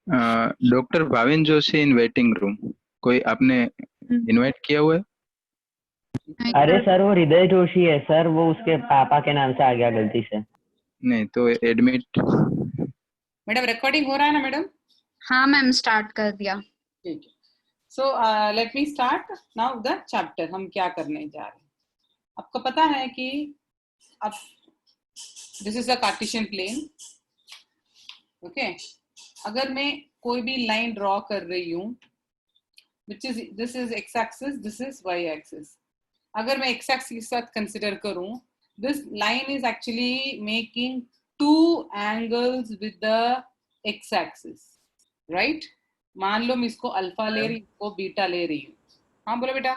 Doctor Bhavin Joshi in waiting room. कोई आपने invite किया हुआ है? अरे सर वो हृदय जोशी है सर, वो उसके पापा के नाम से आ गया गलती से। नहीं तो एडमिट। मैडम रिकॉर्डिंग हो रहा है ना मैडम? हाँ मैम, स्टार्ट कर दिया। ठीक है। So let me start now the chapter. हम क्या करने जा रहे हैं आपको पता है कि अब this is a cartesian plane. Okay, अगर मैं कोई भी लाइन ड्रॉ कर रही हूँ which is this is X axis, this is Y axis. अगर मैं एक्स एक्सिस के साथ कंसिडर करूं, this line is actually making two angles with the X axis, right? मान लो मैं इसको अल्फा ले रही हूँ, इसको बीटा ले रही हूँ। हाँ बोलो बेटा।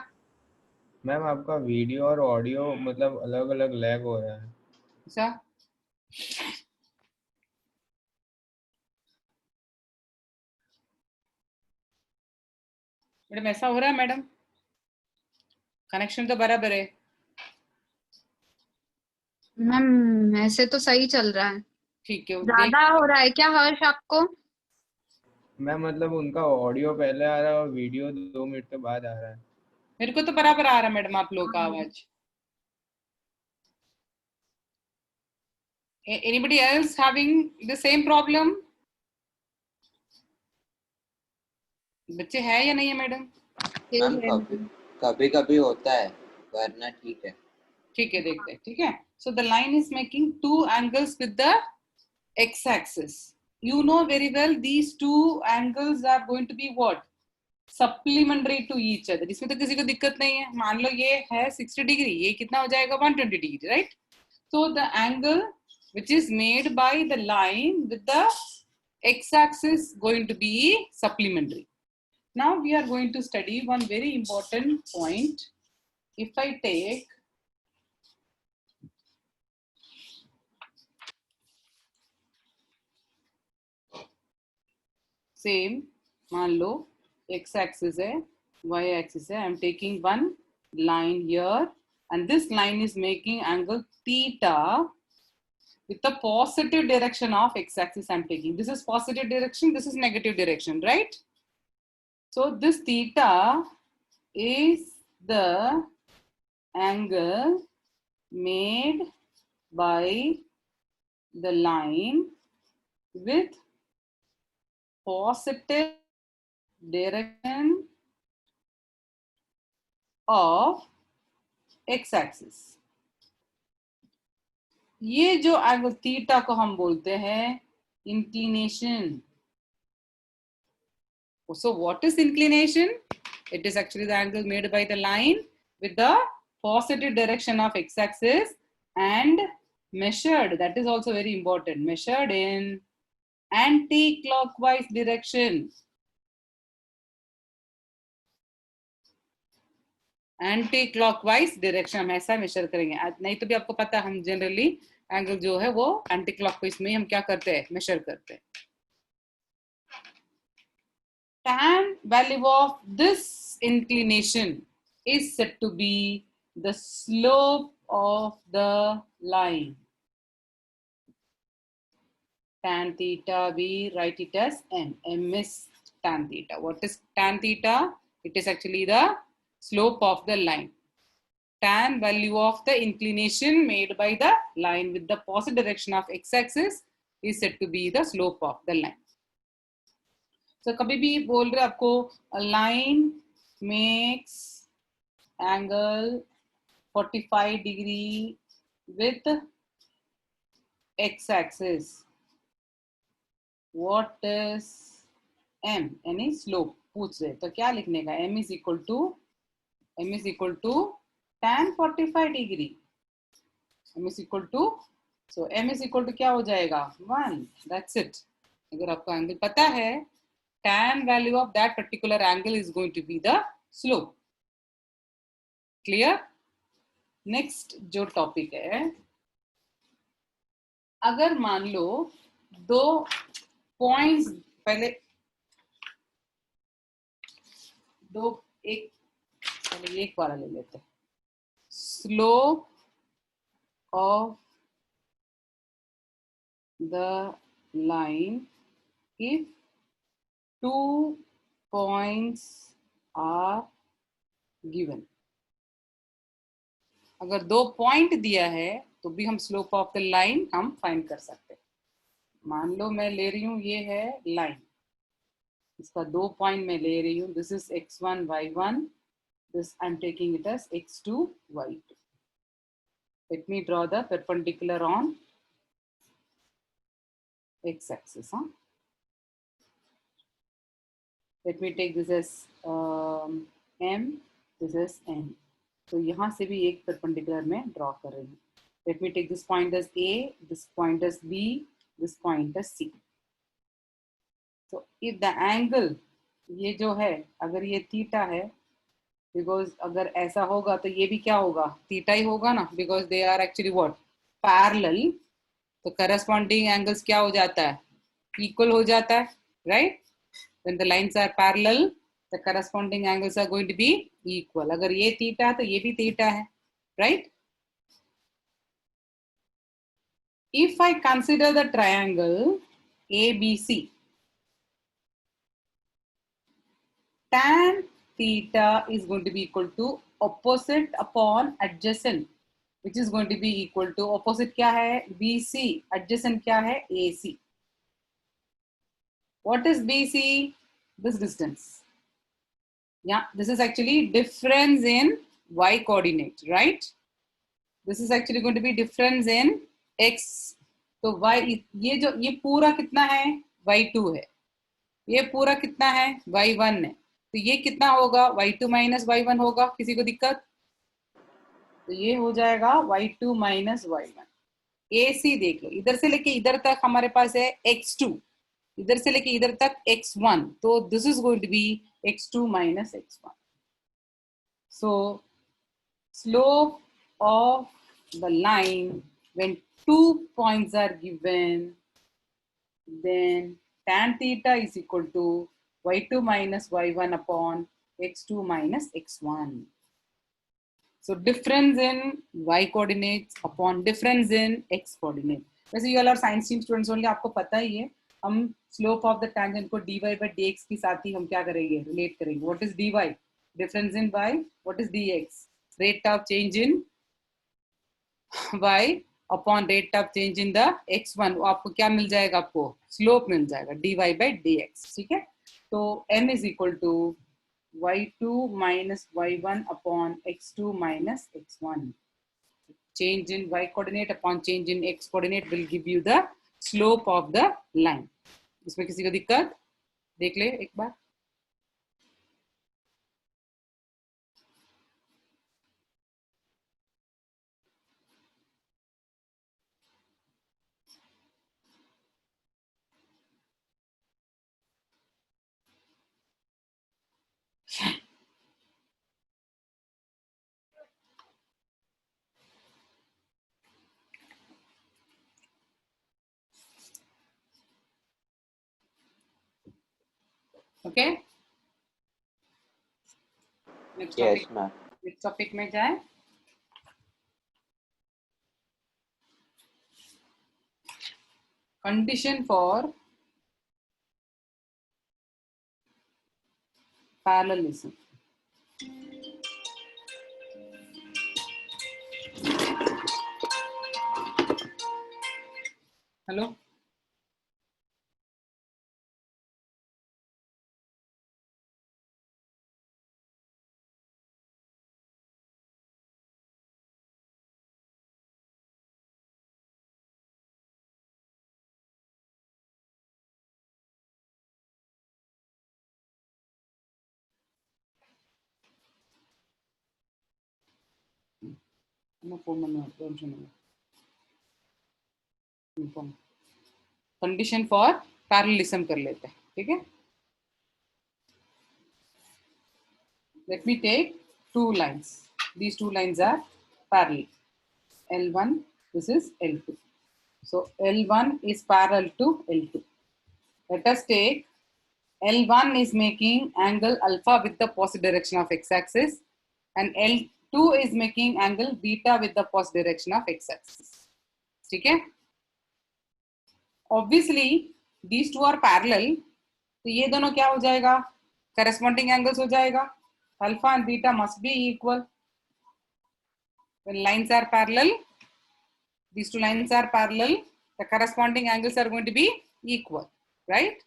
मैम आपका वीडियो और ऑडियो मतलब अलग अलग लैग हो रहा है। ऐसा मैडम, ऐसा हो रहा है मैडम? कनेक्शन तो बराबर है मैम ऐसे तो सही चल रहा है। ठीक है। ज्यादा हो रहा है क्या हर्ष आपको? मैम मतलब उनका ऑडियो पहले आ रहा है और वीडियो 2 मिनट के बाद आ रहा है। मेरे को तो बराबर आ रहा है मैडम आप लोगों का आवाज। Anybody else having the same problem? बच्चे हैं या नहीं है मैडम? मैम कभी कभी होता है, वरना ठीक है। ठीक है, देखते हैं। ठीक है, so the line is making two angles with the x axis. You know very well these two angles are going to be what? Supplementary to each other. इसमें तो किसी को दिक्कत नहीं है। मान लो ये है 60 डिग्री, ये कितना हो जाएगा 120 degree, right? So the angle which is made by the line with the x axis going to be supplementary. Now we are going to study one very important point. If I take same, मान लो x axis है, y axis है, I am taking one line here and this line is making angle theta with the positive direction of x axis I am taking. This is positive direction, this is negative direction, right? So this theta is the angle made by the line with positive direction of x axis. ये जो angle theta को हम बोलते हैं inclination. So what is inclination? It is actually the angle made by the line with the positive direction of x axis and measured, that is also very important, measured in anti-clockwise direction. Anti clockwise direction हम ऐसा major करेंगे, नहीं तो भी आपको पता है हम जनरली एंगल जो है वो एंटी क्लॉकवाइज में हम क्या करते हैं, मेजर करते हैं. Tan value of this inclination is said to be the slope of the line. Tan theta, we write it as m. M is tan theta. What is tan theta? It is actually the slope of the line. Tan value of the inclination made by the line with the positive direction of x-axis is said to be the slope of the line. So कभी भी बोल रहे आपको a line makes angle 45 degree with x-axis. What is m? यानी slope पूछ रहे, तो क्या लिखने का? m is equal to tan 45 degree. m is equal to, so m is equal to क्या हो जाएगा? 1. That's it. अगर आपको एंगल पता है, tan value of that particular angle is going to be the slope. Clear? Next जो topic है, अगर मान लो दो पॉइंट्स, पहले एक वाला ले लेते हैं. Slope of the line if 2 points are given. अगर 2 पॉइंट दिया है तो भी हम स्लोप ऑफ द लाइन हम फाइंड कर सकते हैं. मान लो मैं ले रही हूँ, ये है लाइन, इसका 2 पॉइंट मैं ले रही हूँ. This is x1 y1, this I'm taking it as x2 y2. Let me draw the perpendicular on x-axis. Let me take this as m, this is n. तो यहाँ से भी एक perpendicular में draw कर रही हूँ. Let me take this point as A, this point as B, this point as C. So if the angle, ये जो है, अगर ये थीटा है, because अगर ऐसा होगा तो ये भी क्या होगा, थीटा ही होगा ना, because they are actually what, parallel. तो corresponding angles क्या हो जाता है, equal हो जाता है, right? When the lines are parallel, the corresponding angles are going to be equal. अगर ये थीटा है तो ये भी थीटा है, right? If I consider the triangle ABC, tan theta is going to be equal to opposite upon adjacent, which is going to be equal to opposite क्या है, BC, adjacent क्या है, AC. What is BC? This distance. Yeah, this is actually difference in y coordinate, right? This is actually going to be difference in x. तो y, ये पूरा कितना है, y2 है, ये पूरा कितना है, y1 है. तो ये कितना होगा, y2 minus y1 होगा. किसी को दिक्कत? तो ये हो जाएगा y2 minus y1. AC देख लो, इधर से लेके इधर तक हमारे पास है x2, इधर से लेके इधर तक x1. तो this is going to be x2 minus x1. So slope of the line when 2 points are given, then tan theta is equal to y2 minus y1 upon x2 minus x1. So difference in y coordinates upon difference in x coordinate. वैसे you all are science stream students only, आपको पता ही है. हम slope of the tangent को dy by dx के साथ ही हम क्या करेंगे, relate करेंगे. What is dy? Difference in y. What is dx? Rate of change in y upon rate of change in the x1. वो आपको क्या मिल जाएगा, आपको slope मिल जाएगा, dy by dx. ठीक है. तो m is equal to y2 minus y1 upon x2 minus x1. Change in y coordinate upon change in x coordinate will give you the slope of the line. इसमें किसी को दिक्कत? देख ले एक बार. Okay, Yes, ma'am. Next topic में जाए. Condition for parallelism. Hello, condition for parallelism कर लेते हैं. ठीक है. Let me take 2 lines. These 2 lines are parallel. L1, this is L2. So L1 is parallel to L2. Let us take L1 is making angle alpha with the positive direction of x-axis, and L2 is making angle beta with the positive direction of x-axis. ठीक है. Obviously, these two are parallel. तो ये दोनों क्या हो जाएगा, corresponding angles हो जाएगा. Alpha and beta must be equal. When lines are parallel, these two lines are parallel, the corresponding angles are going to be equal, right?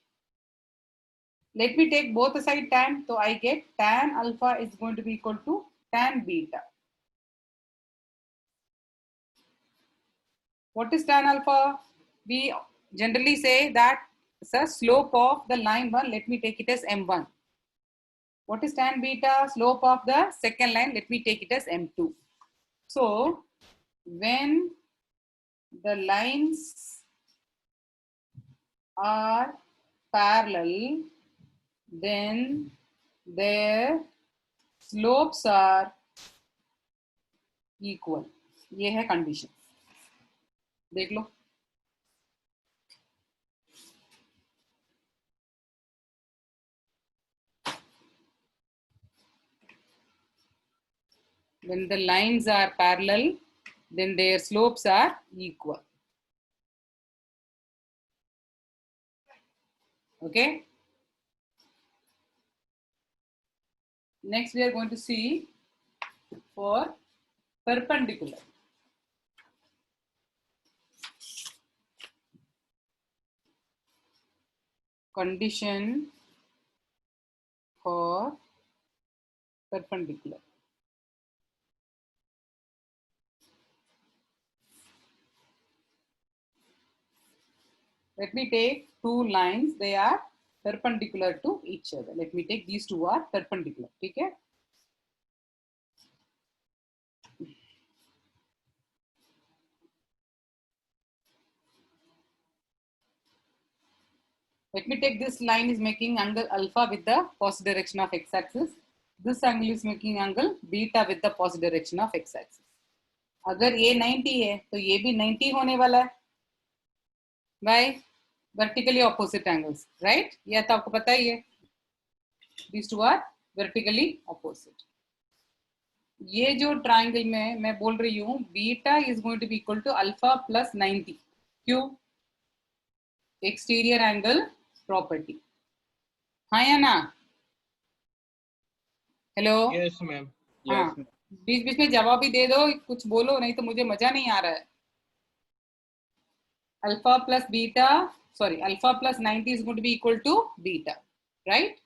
Let me take both side tan, so I get tan alpha is going to be equal to tan beta. What is tan alpha? We generally say that the slope of the line 1, let me take it as m1. What is tan beta? Slope of the second line, let me take it as m2. So when the lines are parallel, then their slopes are equal. ये है condition, देख लो. When the lines are parallel, then their slopes are equal. Okay. Next, we are going to see for perpendicular. Condition for perpendicular. Let me take two lines, they are perpendicular to each other. Let me take these two are perpendicular. Okay. Let me take this line is making angle alpha with the positive direction of x-axis. This angle is making angle beta with the positive direction of x-axis. अगर ये 90 है तो ये भी 90 होने वाला है. Why? Vertically opposite angles, right? ये तो आपको पता ही है. These two are vertically opposite. ये जो ट्राइंगल में मैं बोल रही हूँ beta is going to be equal to alpha plus 90. क्यों? Exterior angle property. हाँ या ना? हेलो. Yes ma'am. हाँ, बीच बीच में जवाब भी दे दो, कुछ बोलो, नहीं तो मुझे मजा नहीं आ रहा है. Alpha plus beta, sorry, alpha plus 90 is going to be equal to beta, right?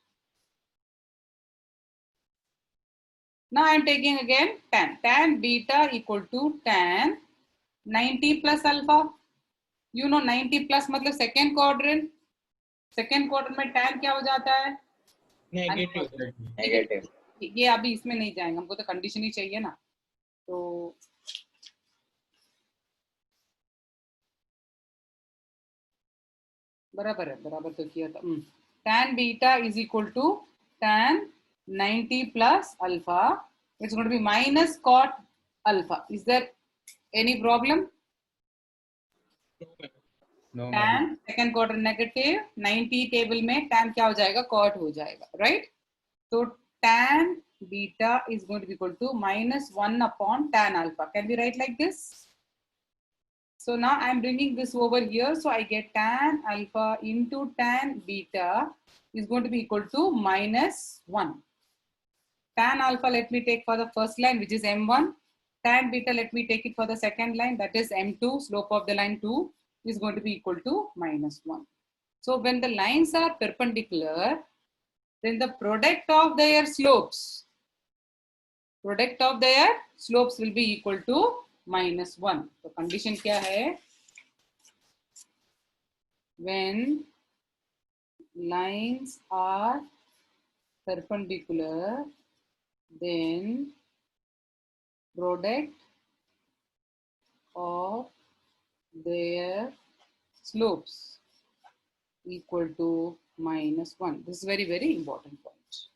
Now I am taking again tan. Tan beta equal to tan 90 plus alpha. You know 90 plus मतलब second quadrant. Second quadrant में tan क्या हो जाता है? Negative. ये अभी इसमें नहीं जाएंगे, हमको तो कंडीशन ही चाहिए ना. तो बराबर है, बराबर तो किया था. tan beta is equal to tan 90 plus alpha. It's going to be minus cot alpha. Is there any problem? No, tan second quarter negative, 90 table में tan क्या हो जाएगा? कॉट हो जाएगा, राइट? तो tan beta is going to be equal to minus 1 upon tan alpha. Can we write like this? So now I am bringing this over here, so I get tan alpha into tan beta is going to be equal to minus 1. Tan alpha let me take for the first line, which is m1. Tan beta let me take it for the second line, that is m2. Slope of the line 2 is going to be equal to minus 1. So when the lines are perpendicular, then the product of their slopes will be equal to minus 1. तो condition क्या है? When lines are perpendicular, then product of their slopes equal to minus 1. This is very, very important point.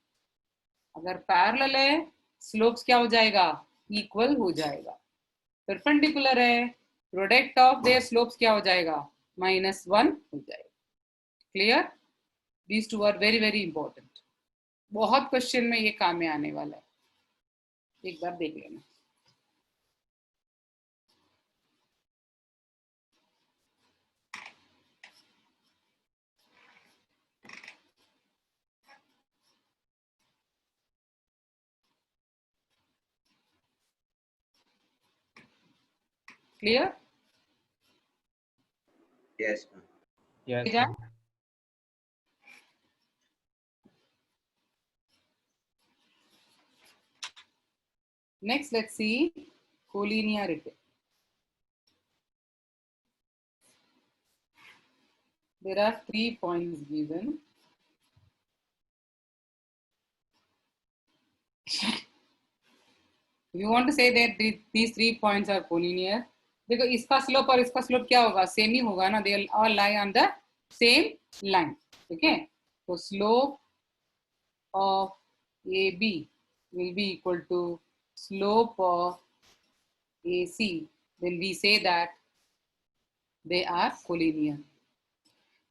अगर parallel है, slopes क्या हो जाएगा? Equal हो जाएगा. Perpendicular है, product of their slopes क्या हो जाएगा? minus 1 हो जाएगा. Clear? These two are very, very important. बहुत क्वेश्चन में ये काम में आने वाला है, एक बार देख लेना. क्लियर? Yes ma'am. यस जाए? Ma'am. Next, let's see collinearity. There are 3 points given. You want to say that these 3 points are collinear? देखो इसका स्लोप और इसका स्लोप क्या होगा? सेम ही होगा ना. They all lie on the same line. Okay? So slope of AB will be equal to slope of AC. Then we say that they are collinear.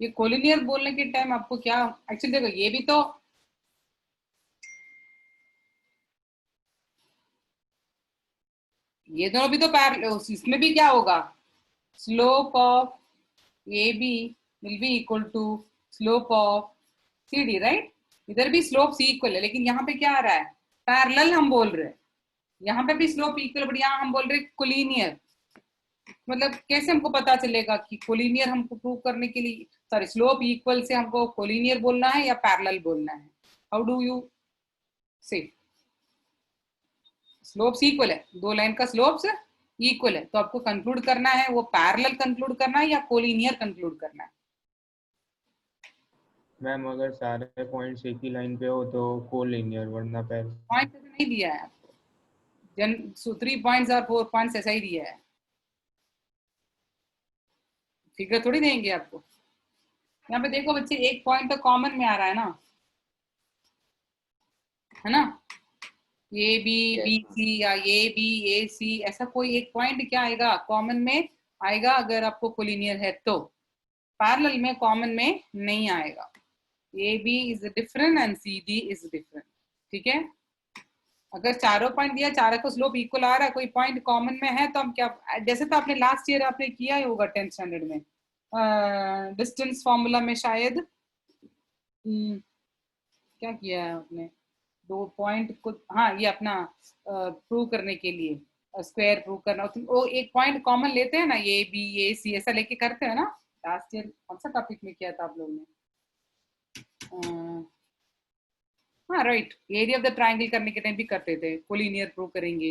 ये collinear बोलने के टाइम आपको क्या एक्चुअली देखो ये भी तो ये दोनों भी तो पैरेलल, इसमें भी क्या होगा? Slope of A B will be equal to slope of C D, right? इधर भी स्लोप इक्वल है, लेकिन यहाँ पे क्या आ रहा है? पैरेलल हम बोल रहे हैं. यहाँ पे भी स्लोप इक्वल, बट यहाँ हम बोल रहे हैं कोलिनियर. मतलब कैसे हमको पता चलेगा कि कोलिनियर हमको प्रूव करने के लिए, सॉरी, स्लोप इक्वल से हमको कोलिनियर बोलना है या पैरेलल बोलना है? हाउ डू यू से? स्लोप्स इक्वल है, दो लाइन का स्लोप्स इक्वल है, तो आपको कंक्लूड करना है वो पैरेलल कंक्लूड करना है या कोलिनियर कंक्लूड करना है? मैम अगर सारे पॉइंट्स एक ही लाइन पे हो तो कोलिनियर, वरना पैरेलल. पॉइंट नहीं दिया है आपको. 3 पॉइंट्स और 4 पॉइंट्स ऐसा ही दिया है, फिगर थोड़ी देंगे आपको. यहाँ पे देखो बच्चे, एक पॉइंट तो कॉमन में आ रहा है ना, है ना? ए बी बी सी या ए बी ए सी, ऐसा कोई एक पॉइंट क्या आएगा कॉमन में आएगा अगर आपको कोलिनियर है तो. पैरेलल में कॉमन में नहीं आएगा. A B is different and C D is different. ठीक है? अगर चारों पॉइंट दिया, चारों को स्लोप इक्वल आ रहा है, कोई पॉइंट कॉमन में है, तो हम क्या, जैसे तो आपने लास्ट ईयर आपने किया ही होगा 10th स्टैंडर्ड में, डिस्टेंस फॉर्मूला में शायद क्या किया है आपने, 2 पॉइंट को, हाँ, ये अपना प्रूव करने के लिए स्क्वायर प्रूव करना, वो एक पॉइंट कॉमन लेते हैं ना, ए बी ए सी ऐसा लेके करते हैं ना. लास्ट ईयर कौन सा टॉपिक में किया था आप लोगों ने? हाँ right, area of the triangle करने के टाइम भी करते थे. कोलिनियर प्रूव करेंगे,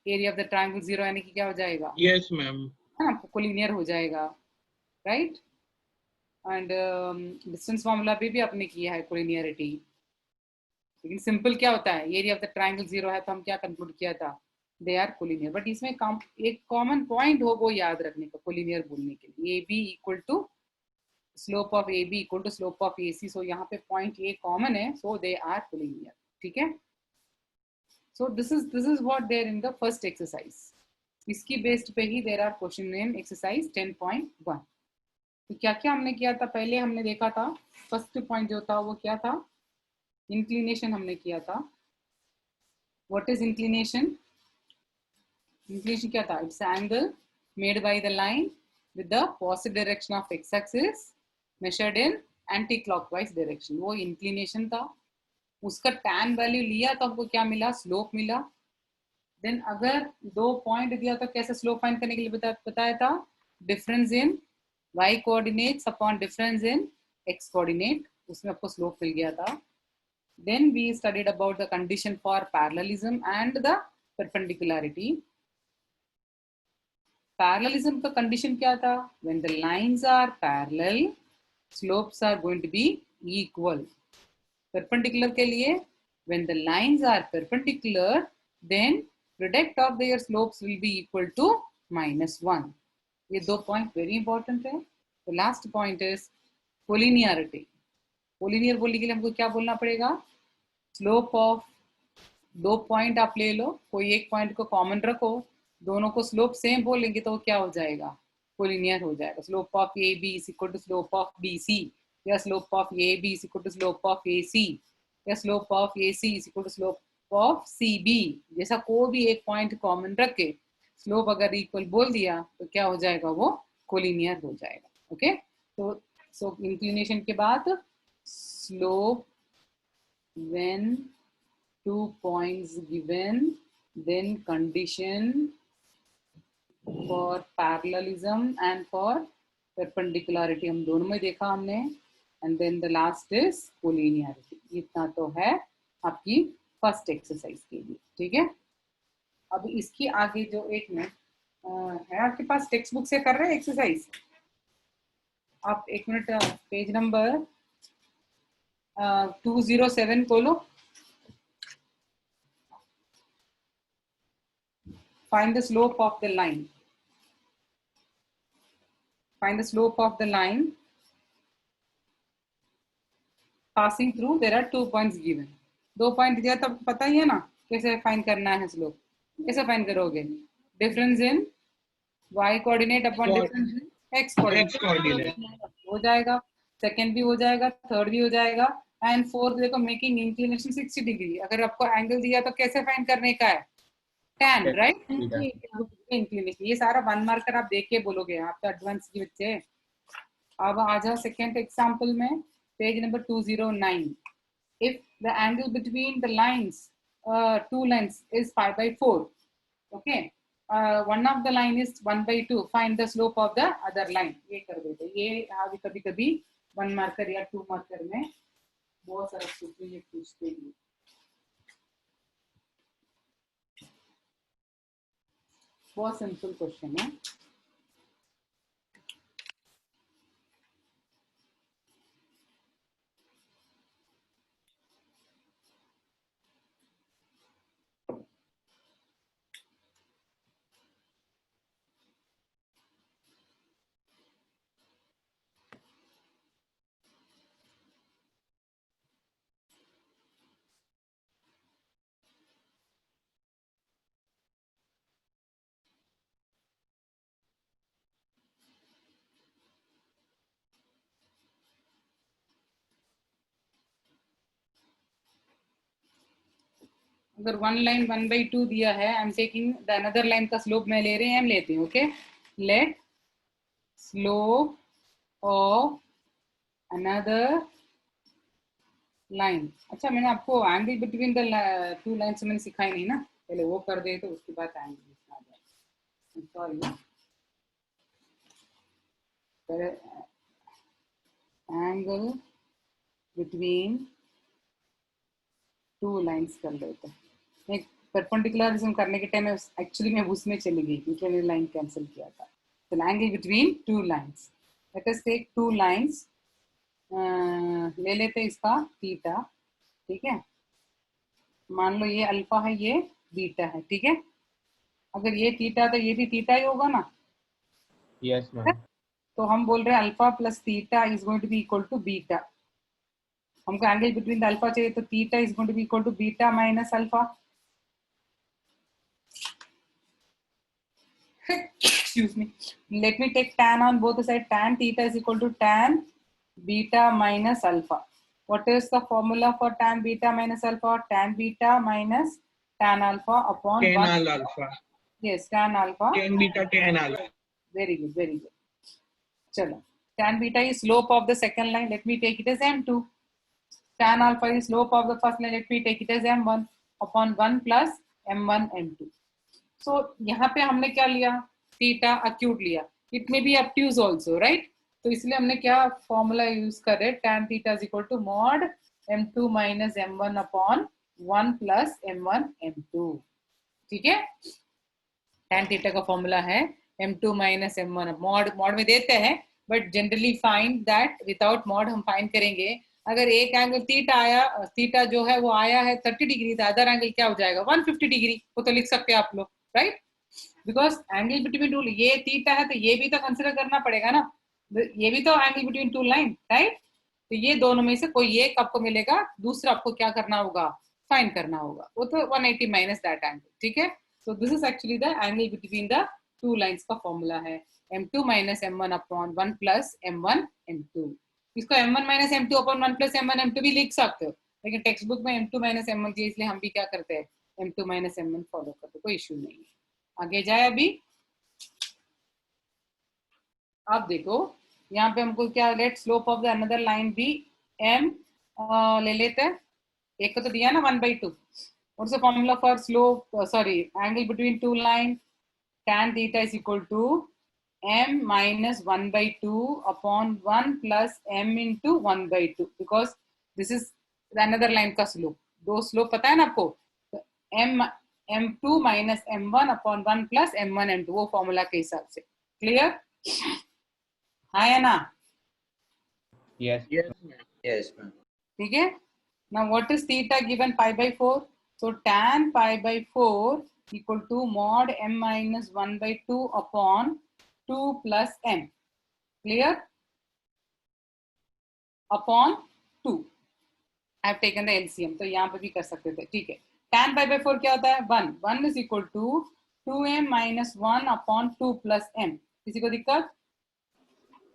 एरिया ऑफ द ट्राइंगल 0 यानी कि क्या हो जाएगा? Yes ma'am. हाँ, कोलिनियर हो जाएगा, राइट? एंड डिस्टेंस फॉर्मूला भी आपने किया है कोलिनियरिटी. लेकिन सिंपल क्या होता है, एरिया ऑफ द ट्राइंगल 0 है तो हम क्या कंक्लूड किया था? They are collinear. बट इसमें एक कॉमन पॉइंट हो वो याद रखने का कोलिनियर बोलने के लिए. A B equal to slope of A B equal to slope of A C. So यहाँ पे पॉइंट ए कॉमन है, सो दे आर कोलिनियर. ठीक है? So this is what there in the first exercise. इसकी based पे ही there are question in exercise 10.1. तो क्या क्या हमने किया था? पहले हमने देखा था फर्स्ट पॉइंट जो था वो क्या था? इंक्लिनेशन हमने किया था. What is inclination? इंक्लिनेशन क्या था? It's angle made by the line with the opposite direction of x-axis measured in anti-clockwise direction. वो इंक्लिनेशन था. उसका tan वैल्यू लिया तो हमको क्या मिला? स्लोप मिला. देन अगर 2 पॉइंट दिया तो कैसे स्लोप फाइंड करने के लिए बताया था? Difference in y coordinates upon difference in x coordinate, उसमें आपको स्लोप मिल गया था. Then we studied about the condition for parallelism and the perpendicularity. Parallelism का कंडीशन क्या था? When the lines are parallel, slopes are going to be equal. Perpendicular के लिए, when the lines are perpendicular, then product of their slopes will be equal to -1. ये 2 point very important है. तो last point is collinearity. Collinear बोलने के लिए हमको क्या बोलना पड़ेगा? स्लोप ऑफ 2 पॉइंट आप ले लो, कोई एक पॉइंट को कॉमन रखो, दोनों को स्लोप सेम बोलेंगे तो क्या हो जाएगा? कोलिनियर हो जाएगा. Slope of A B is equal to slope of B C, या slope of A B is equal to slope of A C, या slope of A C is equal to slope of C B. जैसा कोई भी एक point common रख के slope अगर equal बोल दिया तो क्या हो जाएगा? वो कोलिनियर हो जाएगा. ओके? तो सो इंक्लिनेशन के बाद slope when 2 points given, then condition for parallelism and for perpendicularity, हम दोनों में देखा हमने। And then the last is collinearity. इतना तो है आपकी फर्स्ट एक्सरसाइज के लिए, ठीक है। अब इसकी आगे जो एक मिनट है आपके पास, टेक्स्ट बुक से कर रहे हैं एक्सरसाइज आप? एक मिनट, पेज नंबर 207 खोलो। Find the slope of the line. Find the slope of the line passing through. There are 2 points given. 2 point दिया तो आपको पता ही है ना कैसे फाइंड करना है स्लोप। कैसे फाइंड करोगे? Difference in y coordinate upon difference in x coordinate हो जाएगा। सेकंड भी हो जाएगा, थर्ड भी हो जाएगा, एंड फोर्थ देखो मेकिंग इंक्लिनेशन 60 डिग्री। अगर आपको एंगल दिया तो कैसे फाइंड करने का है? tan, right? इंक्लिनेशन। ये सारा 1 मार्कर आप देख के बोलोगे, आप तो एडवांस के बच्चे। अब आ जाओ सेकंड एग्जांपल में, page number 209। If the angle between the lines, 2 lines is 5/4, okay, one of the line is 1/2, find the slope of the other line। ये कर देते। ये अभी कभी कभी 1 मार्कर या 2 मार्कर में बहुत सारा पूछते हैं। बहुत सिंपल क्वेश्चन है। अगर 1 लाइन 1/2 दिया है, I am taking the another line का स्लोप मैं ले रहे हैं, हम लेते हैं, okay. Let slope of another line. अच्छा, मैंने आपको एंगल बिटवीन द 2 लाइन्स मैंने सिखाई नहीं ना, पहले वो कर दे तो उसके बाद एंगल आ जाए। सॉरी, एंगल बिटवीन 2 लाइन्स कर लेते हैं। एक परपेंडिकुलरिज्म करने के टाइम एक्चुअली मैं उसमें चली गई, इसलिए मैंने लाइन कैंसिल किया था। तो angle between 2 lines, let us take 2 lines, ले लेते इसका थीटा, ठीक है। मान लो ये अल्फा है, ये बीटा है, ठीक है। अगर ये थीटा तो ये भी थीटा ही होगा ना? Yes ma'am. तो हम बोल रहे हैं alpha plus theta is going to be equal to beta. हमको एंगल बिटवीन द अल्फा चाहिए, तो theta is going to be equal to beta minus alpha. Excuse me. Let me take tan on both sides. Tan theta is equal to tan beta minus alpha. What is the formula for tan beta minus alpha? Tan beta minus tan alpha upon tan 1. alpha. Yes, tan alpha. Tan beta, tan alpha. Very good, very good. Chalo. Tan beta is slope of the second line. Let me take it as m2. Tan alpha is slope of the first line. Let me take it as m1 upon 1 plus m1 m2. So यहाँ पे हमने क्या लिया? Theta acute लिया। It may be obtuse also, right? तो इसलिए हमने क्या फॉर्मूला यूज कर रहे? tan theta is equal to mod m2 minus m1 upon 1 plus m1 m2, ठीक है। tan थीटा का फॉर्मूला है m2 माइनस m1। मॉड में देते हैं, but generally find that without mod हम फाइंड करेंगे। अगर एक एंगल थीटा आया, थीटा जो है वो आया है 30 डिग्री, तो अदर एंगल क्या हो जाएगा? 150 डिग्री। वो तो लिख सकते हैं आप लोग, राइट? बिकॉज एंगल बिटवीन 2, ये थीटा है तो ये भी तो कंसिडर करना पड़ेगा ना, ये भी तो एंगल बिटवीन 2 लाइन, राइट? तो ये दोनों में से कोई एक आपको मिलेगा, दूसरा आपको क्या करना होगा? फाइंड करना होगा। वो तो 180 माइनस दैट एंगल, ठीक है। So this is actually the angle between the 2 lines का फॉर्मूला है m2 minus m1 upon 1 plus m1 m2। इसको m1 minus m2 upon 1 plus m1 m2 भी लिख सकते हो, लेकिन टेक्स्ट बुक में m2 माइनस m1 दिया, इसलिए हम भी क्या करते हैं? m2 माइनस m1 फॉलो करते हैं, कोई इश्यू नहीं है। आगे जाए अभी। अब देखो यहाँ पे हमको क्या, let slope of the another line भी m ले लेते हैं। एक को तो दिया ना 1/2। What's the formula for slope, sorry, angle between 2 line? tan theta is equal to m minus 1 by 2 upon 1 plus m into 1 by 2 because this is another line का slope. दो slope पता है ना आपको, m2 minus m1 upon 1 plus m1 m2 वो formula के हिसाब से. क्लियर? हाँ या ना? Yes. Yes, ma'am. ठीक है. Now what is theta given? Pi by 4. So tan pi by 4 equal to mod m minus 1 by 2 upon 2 plus m. Clear? Upon 2. I have taken the LCM. तो यहाँ पे भी कर सकते थे. ठीक है. Tan pi by 4 क्या होता है? 1. 1 is equal to 2m minus 1 upon 2 plus m. किसी को दिक्कत?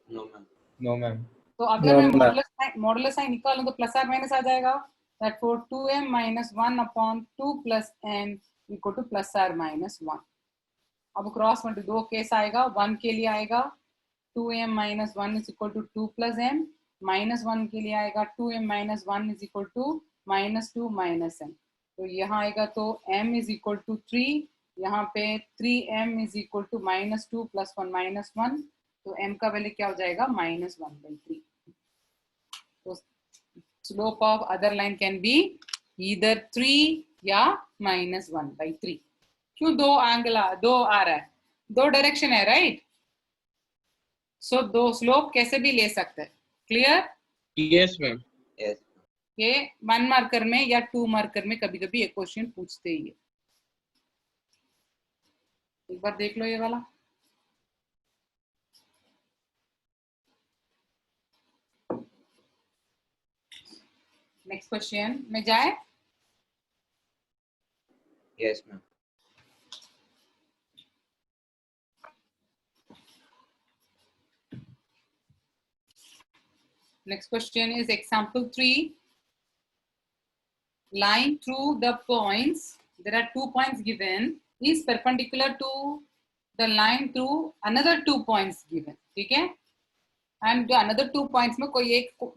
No, ma'am. No, ma'am. तो अगर मैं मॉडुलस साइन निकालूं तो प्लस आर माइनस आ जाएगा. दैट फॉर 2m minus 1 upon 2 plus m equal to plus R minus 1. अब क्रॉस मल्टी दो केस आएगा. 1 के लिए आएगा 2m minus 1 is equal to 2 plus m. Minus 1 के लिए आएगा 2m minus 1 is equal to minus 2 minus m. तो यहाँ आएगा तो m is equal to 3. यहाँ पे 3m is equal to minus 2 plus 1 minus 1. तो m का वैल्यू क्या हो जाएगा? minus 1 by 3. तो slope of other line can be either 3 या minus 1 by 3. क्यों दो एंगल दो आ रहा है? दो डायरेक्शन है, राइट? सो दो स्लोप कैसे भी ले सकते हैं. क्लियर? Yes, ma'am. Yes. ये 1 मार्कर में या 2 मार्कर में कभी कभी एक क्वेश्चन पूछते ही है. एक बार देख लो ये वाला. नेक्स्ट क्वेश्चन में जाए. Yes, ma'am. Next question is example 3. Line through the points, there are 2 points given, is perpendicular to the line through another 2 points given. ठीक है? And the another 2 points में कोई एक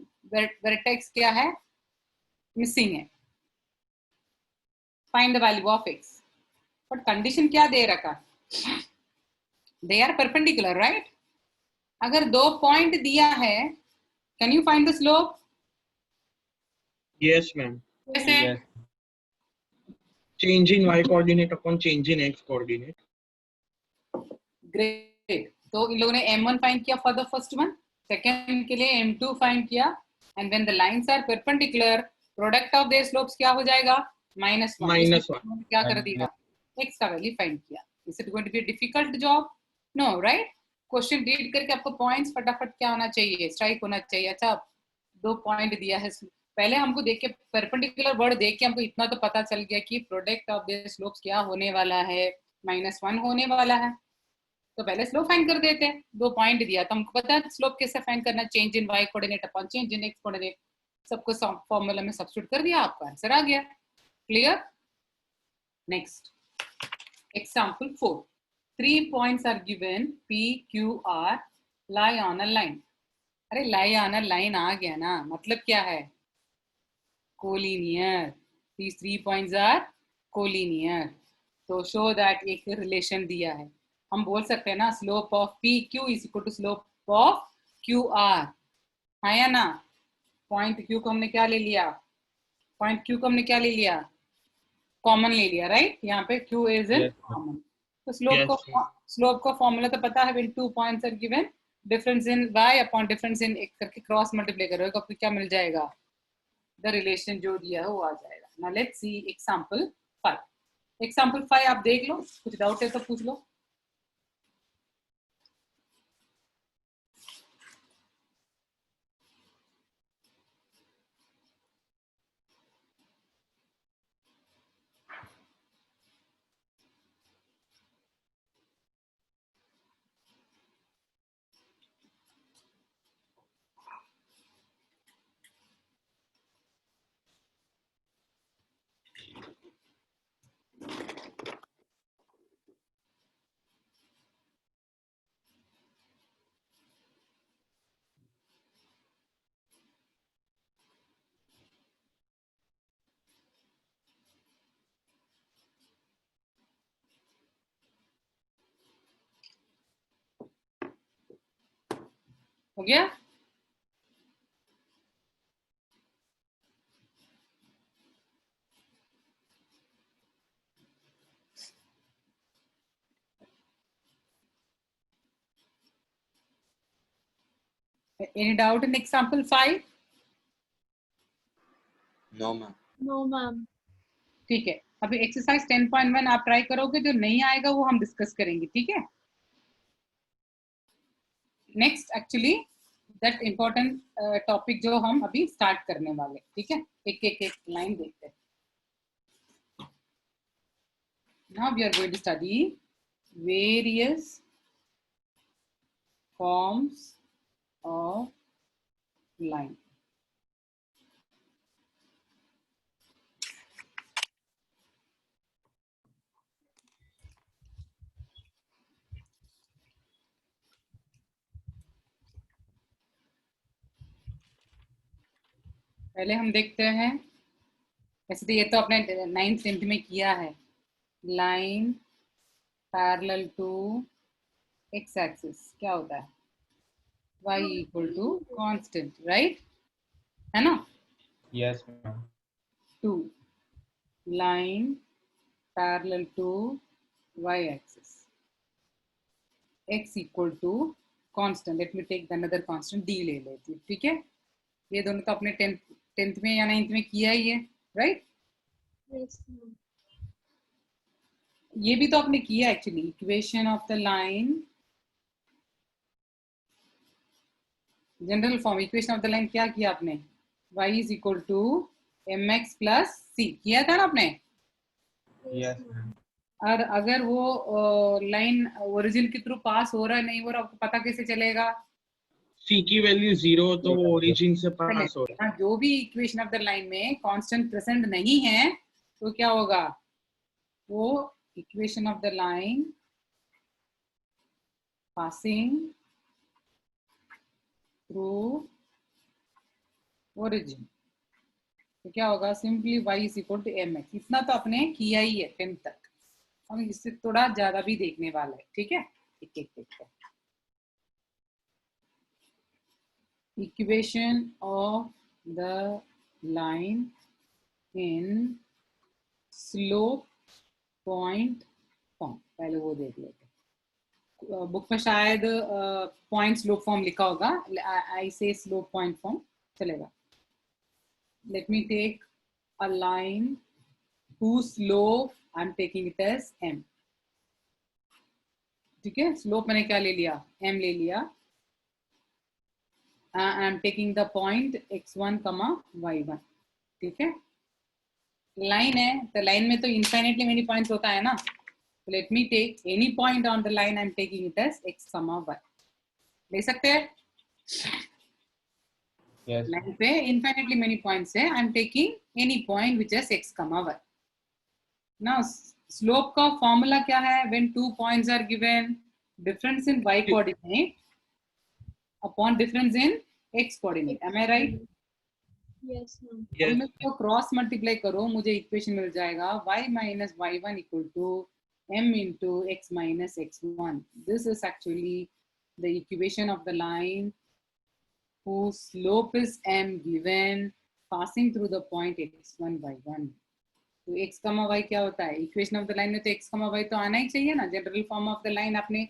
vertex क्या है? Missing है. Find the value of x. But condition क्या दे रखा? They are perpendicular, right? अगर 2 point दिया है, can you find the slope? Yes, ma'am. कैसे? Yes. Change in y coordinate upon change in x coordinate. Great. तो इन लोगों ने m1 फाइंड किया for the first one, second के लिए m2 फाइंड किया, and when the lines are perpendicular, product of their slopes क्या हो जाएगा? -1. -1. क्या कर दिया? x का वैल्यू फाइंड किया. Is it going to be a difficult job? No, right? Question read करके आपको पॉइंट्स फटाफट क्या होना चाहिए? स्ट्राइक होना चाहिए. अच्छा 2 पॉइंट दिया है. पहले हमको देख के परपेंडिकुलर वर्ड देख के हमको इतना तो पता चल गया कि प्रोडक्ट ऑफ द स्लोप्स क्या होने वाला है? -1 होने वाला है. तो पहले स्लोप फाइंड कर देते हैं. 2 पॉइंट दिया तो हमको पता है स्लोप कैसे फाइंड करना. Change in y coordinate upon change in x coordinate. सबको फॉर्मूला में सब्स्टिट्यूट कर दिया, आपका आंसर आ गया. Clear? Next example 4. 3 points are given p q r lie on a line. अरे lie on a line आ गया ना, मतलब क्या है? Collinear. These 3 points are collinear. तो शो दैट एक रिलेशन दिया है. हम बोल सकते हैं ना slope of P Q is equal to slope of Q R. हाँ या ना? पॉइंट क्यू को हमने क्या ले लिया? पॉइंट क्यू को हमने क्या ले लिया? कॉमन ले लिया, राइट? यहाँ पे क्यू इज इन कॉमन. तो स्लोप का फॉर्मूला तो पता है. When 2 points are given, difference in y upon difference in x करके क्रॉस मल्टीप्लाई करोगे तो क्या मिल जाएगा? द रिलेशन जो दिया है वो आ जाएगा. Now let's see example 5. Example 5 आप देख लो, कुछ डाउट है तो पूछ लो. हो गया? Any doubt in example 5? No ma'am. No ma'am. ठीक है, अभी एक्सरसाइज 10.1 आप ट्राई करोगे, जो नहीं आएगा वो हम डिस्कस करेंगे, ठीक है? Next actually that important topic जो हम अभी स्टार्ट करने वाले, ठीक है? एक लाइन देखते हैं। Now we are going to study various forms of line. पहले हम देखते हैं, वैसे तो ये तो अपने 9th 10th में किया है, line parallel to x axis क्या होता है? y equal to constant, right? है ना? Yes ma'am. 2 line parallel to y axis, x equal to constant, let me take another constant d ले लेती हूँ, ठीक है? ये दोनों तो अपने 10th में या 9th में किया ही है, राइट? Yes ma'am. ये भी तो आपने किया actually, equation of the line, general form equation of the line क्या किया आपने? y is equal to mx plus c किया था ना आपने? Yes ma'am. और अगर वो लाइन ओरिजिन के थ्रू पास हो रहा है नहीं हो रहा, आपको पता कैसे चलेगा? C की वैल्यू 0 तो वो ओरिजिन से पास हो रहा है। जो भी इक्वेशन ऑफ द लाइन में कांस्टेंट प्रेजेंट नहीं है तो क्या होगा? वो equation of the line passing through origin, तो क्या होगा? Simply y is equal to mx। इतना तो आपने किया ही है 10th तक, हम इससे थोड़ा ज्यादा भी देखने वाला है, ठीक है? एक देखते हैं। Equation of the line in slope point form, पहले वो देख लेते हैं। बुक में शायद पॉइंट स्लोप फॉर्म लिखा होगा, I say slope point form चलेगा। Let me take a line whose slope I'm taking it as m, ठीक है? स्लोप मैंने क्या ले लिया? m ले लिया। आई am taking the point x1, y1, ठीक है? लाइन है तो लाइन में तो इनफाइनेटली मेनी पॉइंट्स होता है ना, तो let me take any point on the line, I am taking it as x, y, ले सकते हैं? यस लाइन पे इनफाइनेटली मेनी पॉइंट्स है, I am taking any point which is x, y। Now slope का formula क्या है? When two points are given, difference in y coordinate upon difference in x coordinate, am I right? Yes ma'am. अब मैं इसको cross multiply करो, मुझे equation मिल जाएगा y minus y1 equal to m into x minus x1. This is actually the equation of the line whose slope is m given passing through the point x1 y1. तो x, y क्या होता है? Equation of the line में तो x, y तो आना ही चाहिए ना। General form of the line आपने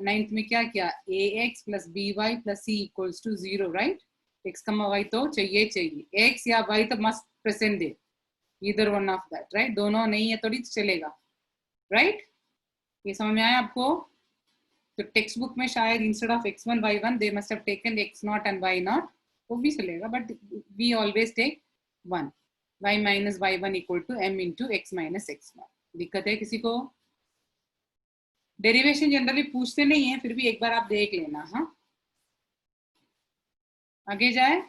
9th में क्या किया? ax plus by plus c equals to 0, right? x, y तो चाहिए, x या y तो must present they, either one of that, right? दोनों नहीं है तो नहीं चलेगा, राइट? ये समझ में आया आपको? तो टेक्स्ट बुक में शायद instead of x1 y1 they must have taken x0 and y0, वो भी चलेगा, but we always take 1, y minus y1 equal to m into x minus x1। दिक्कत है किसी को? डेरिवेशन जनरली पूछते नहीं है, फिर भी एक बार आप देख लेना। हाँ, आगे जाए।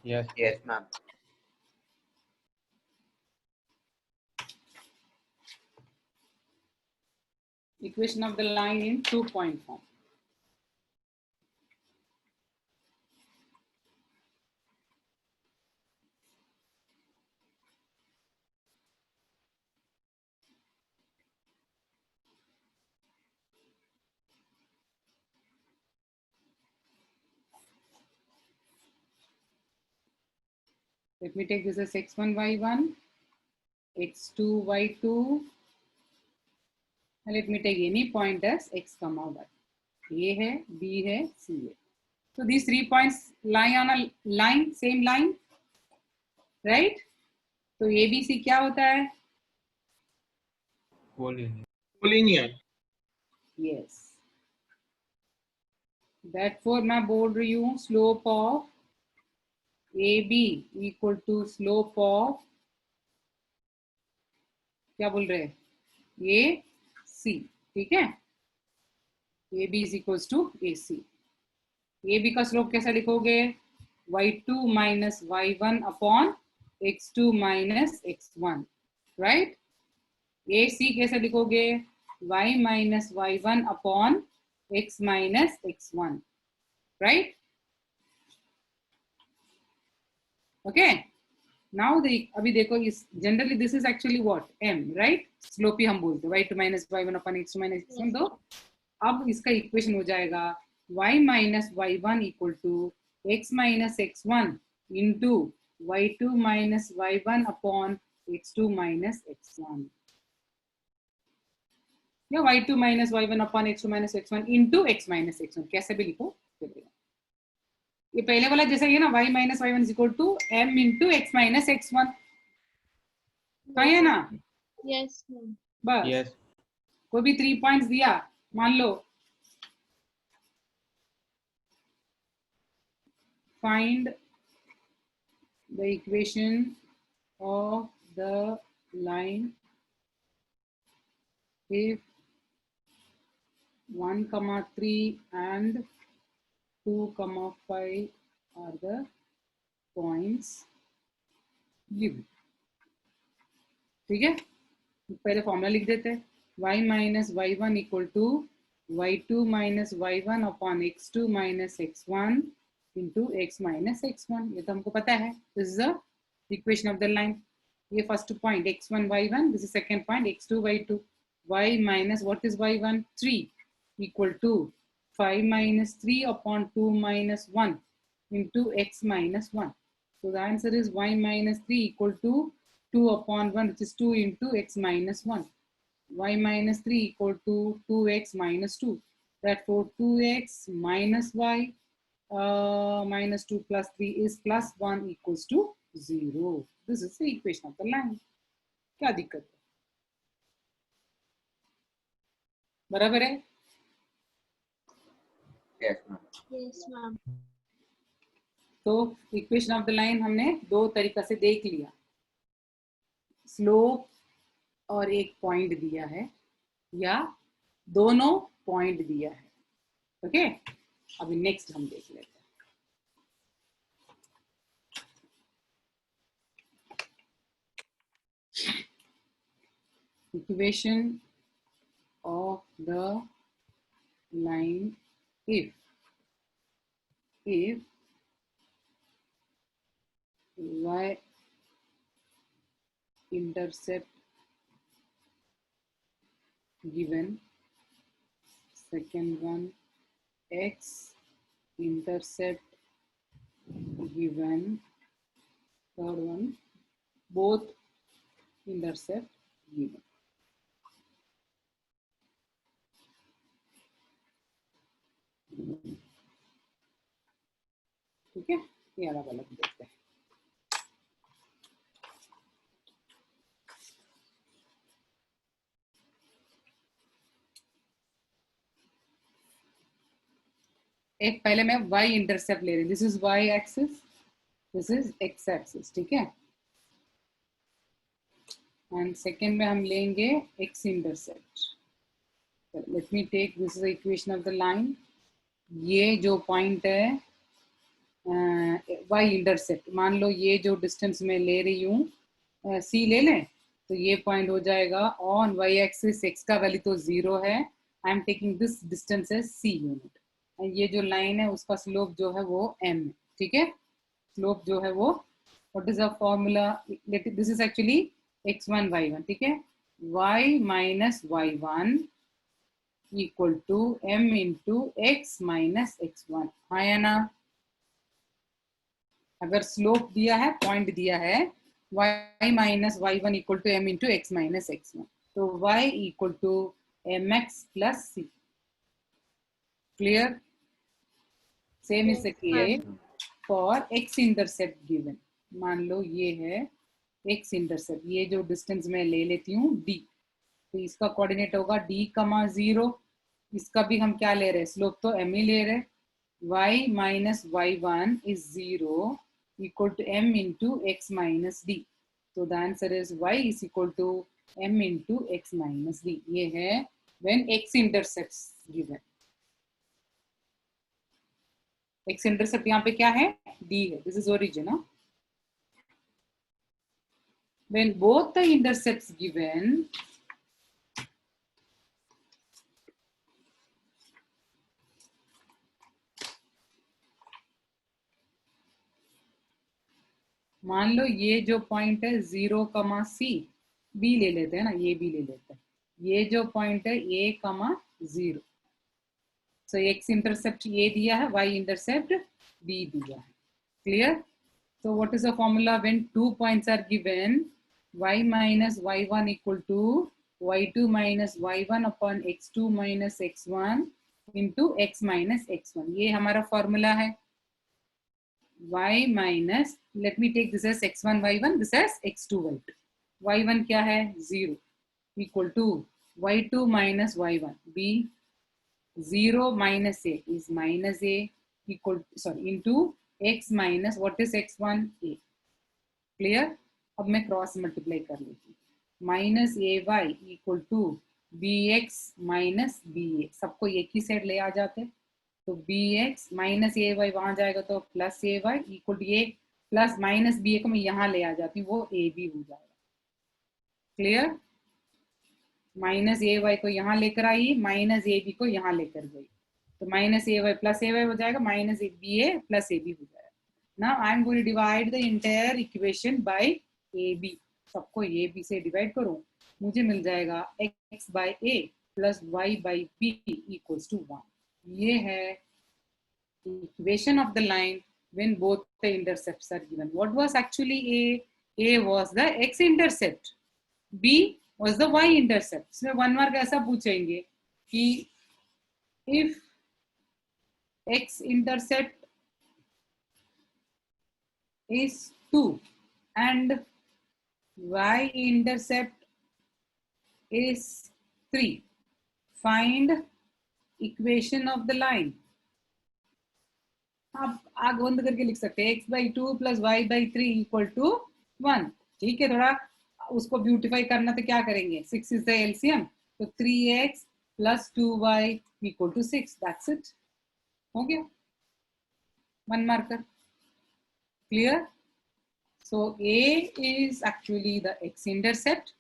Yes yes ma'am. Equation of the line in 2-point form. Let me take this as x1 y1, x2 y2, and let me take any point as x comma y. A है, B है, C है. So these 3 points lie on a line, same line, right? तो ABC क्या होता है? Collinear. Yes. Therefore मैं बोल रही हूँ slope of AB equal to slope of, क्या बोल रहे हैं? AC, ठीक है? AB is equals to AC. AB का स्लोप कैसा लिखोगे? y2 minus y1 upon x2 minus x1, right? AC कैसे लिखोगे? y minus y1 upon x minus x1, right? Okay. Now अभी देखो इस generally this is actually what? M, right? Slope ही हम बोलते हैं y2 minus y1 upon x2 minus x1. तो अब इसका इक्वेशन हो जाएगा y minus y1 equal to x minus x1 into y2 minus y1 upon x2 minus x1. या y2 minus y1 upon x2 minus x1 into x minus x1, कैसे भी लिखो चलेगा. ये पहले वाला जैसा ही है ना, y minus y1 is equal to m into x minus x1, है ना? Yes, ma'am. बस Yes. कोई भी 3 पॉइंट्स दिया, मान लो find the equation of the line if 1, 3 and 2, 5 are the points given. ठीक है, पहले फॉर्मूला लिख देते हैं. y minus y1 equal to y2 minus y1 upon x2 minus x1 into x minus x1. ये तो हमको पता है. This is the equation of the line. ये first point x1 y1. This is second point x2 y2. y minus what is y1? 3 equal to 5 minus 3 upon 2 minus 1 into x minus 1. So the answer is y minus 3 equal to 2 upon 1, which is 2 into x minus 1. Y minus 3 equal to 2x minus 2. Therefore 2x minus y minus 2 plus 3 is plus 1 equals to 0. This is the equation of the line. क्या दिक्कत है? बराबर है? Yes, ma'am. Yes, ma'am. तो equation of the line हमने दो तरीका से देख लिया. स्लोप और एक पॉइंट दिया है या दोनों पॉइंट दिया है. ओके, अभी नेक्स्ट हम देख लेते हैं. Equation of the line if y intercept given, second one x intercept given, third one both intercept given. ठीक है, ये अलग अलग देखते हैं. एक पहले मैं y इंटरसेप्ट ले रही हूँ. This is y axis, this is x axis. ठीक है, एंड सेकेंड में हम लेंगे x intercept. Let me take this is equation of the line. ये जो पॉइंट है y इंटरसेप्ट, मान लो ये जो डिस्टेंस मैं ले रही हूँ c ले लें, तो ये पॉइंट हो जाएगा ऑन y एक्सिस. x का वैल्यू तो 0 है. I am taking this distance as c unit. ये जो लाइन है उसका स्लोप जो है वो m है. ठीक है, स्लोप जो है वो, what is the formula? This is actually x1 y1. ठीक है, y minus y1 equal to m into x minus x1. है ना? अगर स्लोप दिया है, पॉइंट दिया है y minus y1 equal to m into x minus x1, तो y equal to mx plus c. Clear? Same is the case for x intercept given. मान लो ये है x इंटरसेप्ट, ये जो डिस्टेंस मैं ले लेती हूँ d, तो इसका कोऑर्डिनेट होगा d कमा 0. इसका भी हम क्या ले रहे हैं, स्लोप तो m ही ले रहे हैं. y minus y1 is 0 equal to m into x minus d. So the answer is y is equal to m into x minus d. ये है when x intercepts given. x intercept यहाँ पे क्या है, d है. This is origin. Huh? When both the intercepts given, मान लो ये जो पॉइंट है 0 कमा सी, बी ले लेते हैं ना, ये भी ले लेते हैं. ये जो पॉइंट है a कमा 0, सो x इंटरसेप्ट ये दिया है, y इंटरसेप्ट b दिया है. Clear? So what is the formula when 2 points are given? Y minus y1 equal to y2 minus y1 upon x2 minus x1 into x minus x1. ये हमारा formula है. y minus, let me take this as x1 y1, this as x2 y2. y1 क्या है, 0 equal to y2 minus y1, b 0 minus a is minus a equal, sorry, into x minus what is x1 a. Clear? अब मैं cross multiply कर लेती हूँ. Minus A Y equal to B X minus B A, सबको एक ही side ले आ जाते, तो बी एक्स माइनस ए वाई वहां जाएगा तो plus A Y equal to A plus minus B A को मैं यहाँ ले आ जाती हूँ, वो ए बी हो जाएगा. क्लियर? माइनस ए वाई को यहाँ लेकर आई, माइनस ए बी को यहाँ लेकर गई, तो माइनस ए वाई प्लस ए वाई हो जाएगा, minus B a plus a b हो जाएगा. Now I am going to divide the entire equation by a b. सबको ए बी से डिवाइड करो, मुझे मिल जाएगा x बाय ए प्लस y बाय बी इक्वल्स टू 1. ये है equation of the line when both the intercepts are given. What was actually a? A was the x intercept, b was the y intercept. इसमें 1 mark ऐसा पूछेंगे कि if x intercept is 2 and y intercept is 3, find equation of the line. आप आग बंद करके लिख सकते हैं x by 2 plus y by 3 equal to 1. ठीक है, थोड़ा उसको ब्यूटिफाई करना तो क्या करेंगे, 6 इज द एलसीएम, तो 3x plus 2y equal to 6. That's it, हो गया 1 marker. Clear? So A is actually the x intercept,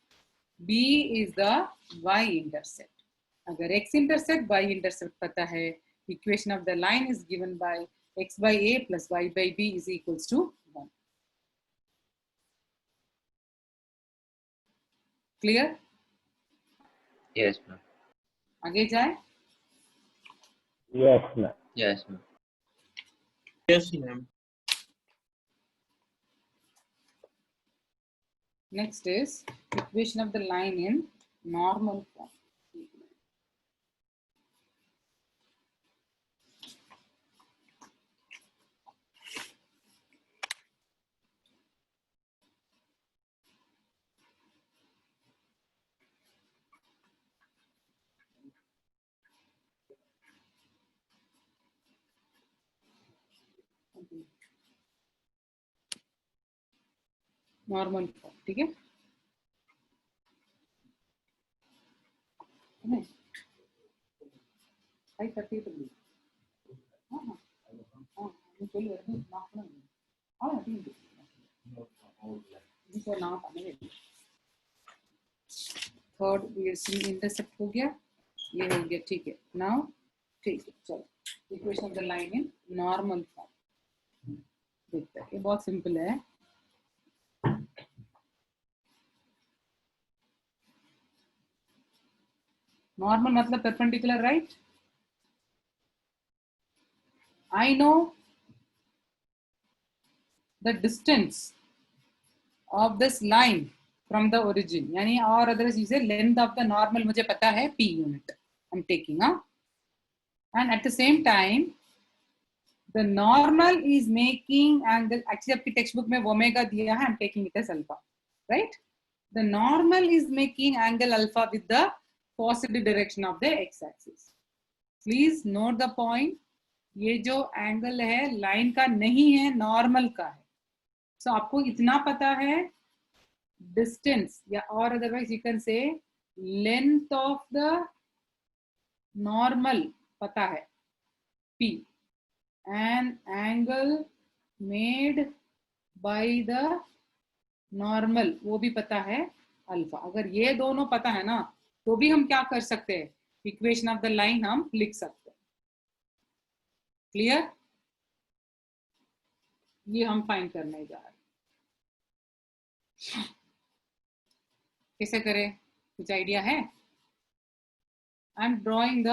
B is the y intercept. अगर x intercept, y intercept पता है, equation of the line is given by x by a plus y by b is equals to 1. Clear? Yes, ma'am. आगे जाए. Yes, ma'am. Yes, ma'am. Yes, ma'am. Next is equation of the line in normal form. Normal form. ठीक है, high करती तो हाँ हाँ हाँ चलिए नापना हाँ ठीक है. जिसको नाप आने थर्ड ये इंटरसेप्ट हो गया, ये हो गया. ठीक है, नाउ ठीक है, चलो equation of the line in normal form देखते हैं. ये बहुत सिंपल है. नॉर्मल मतलब perpendicular, right? I know the distance of this line from the origin, यानी और otherwise use length of the normal मुझे पता है p unit I am taking, and at the same time the normal is making angle, actually आपकी text book में omega दिया है, I am taking it as alpha, right? The normal is making angle alpha with the positive direction of the x-axis. Please note the point, ये जो angle है line का नहीं है, नॉर्मल का है. So आपको इतना पता है डिस्टेंस, या और otherwise you can say length of the normal पता है p, and angle made by the normal वो भी पता है अल्फा. अगर ये दोनों पता है ना तो भी हम क्या कर सकते हैं, इक्वेशन ऑफ द लाइन हम लिख सकते हैं. क्लियर? ये हम फाइंड करने जा रहे हैं. कैसे करें, कुछ आइडिया है? I am drawing the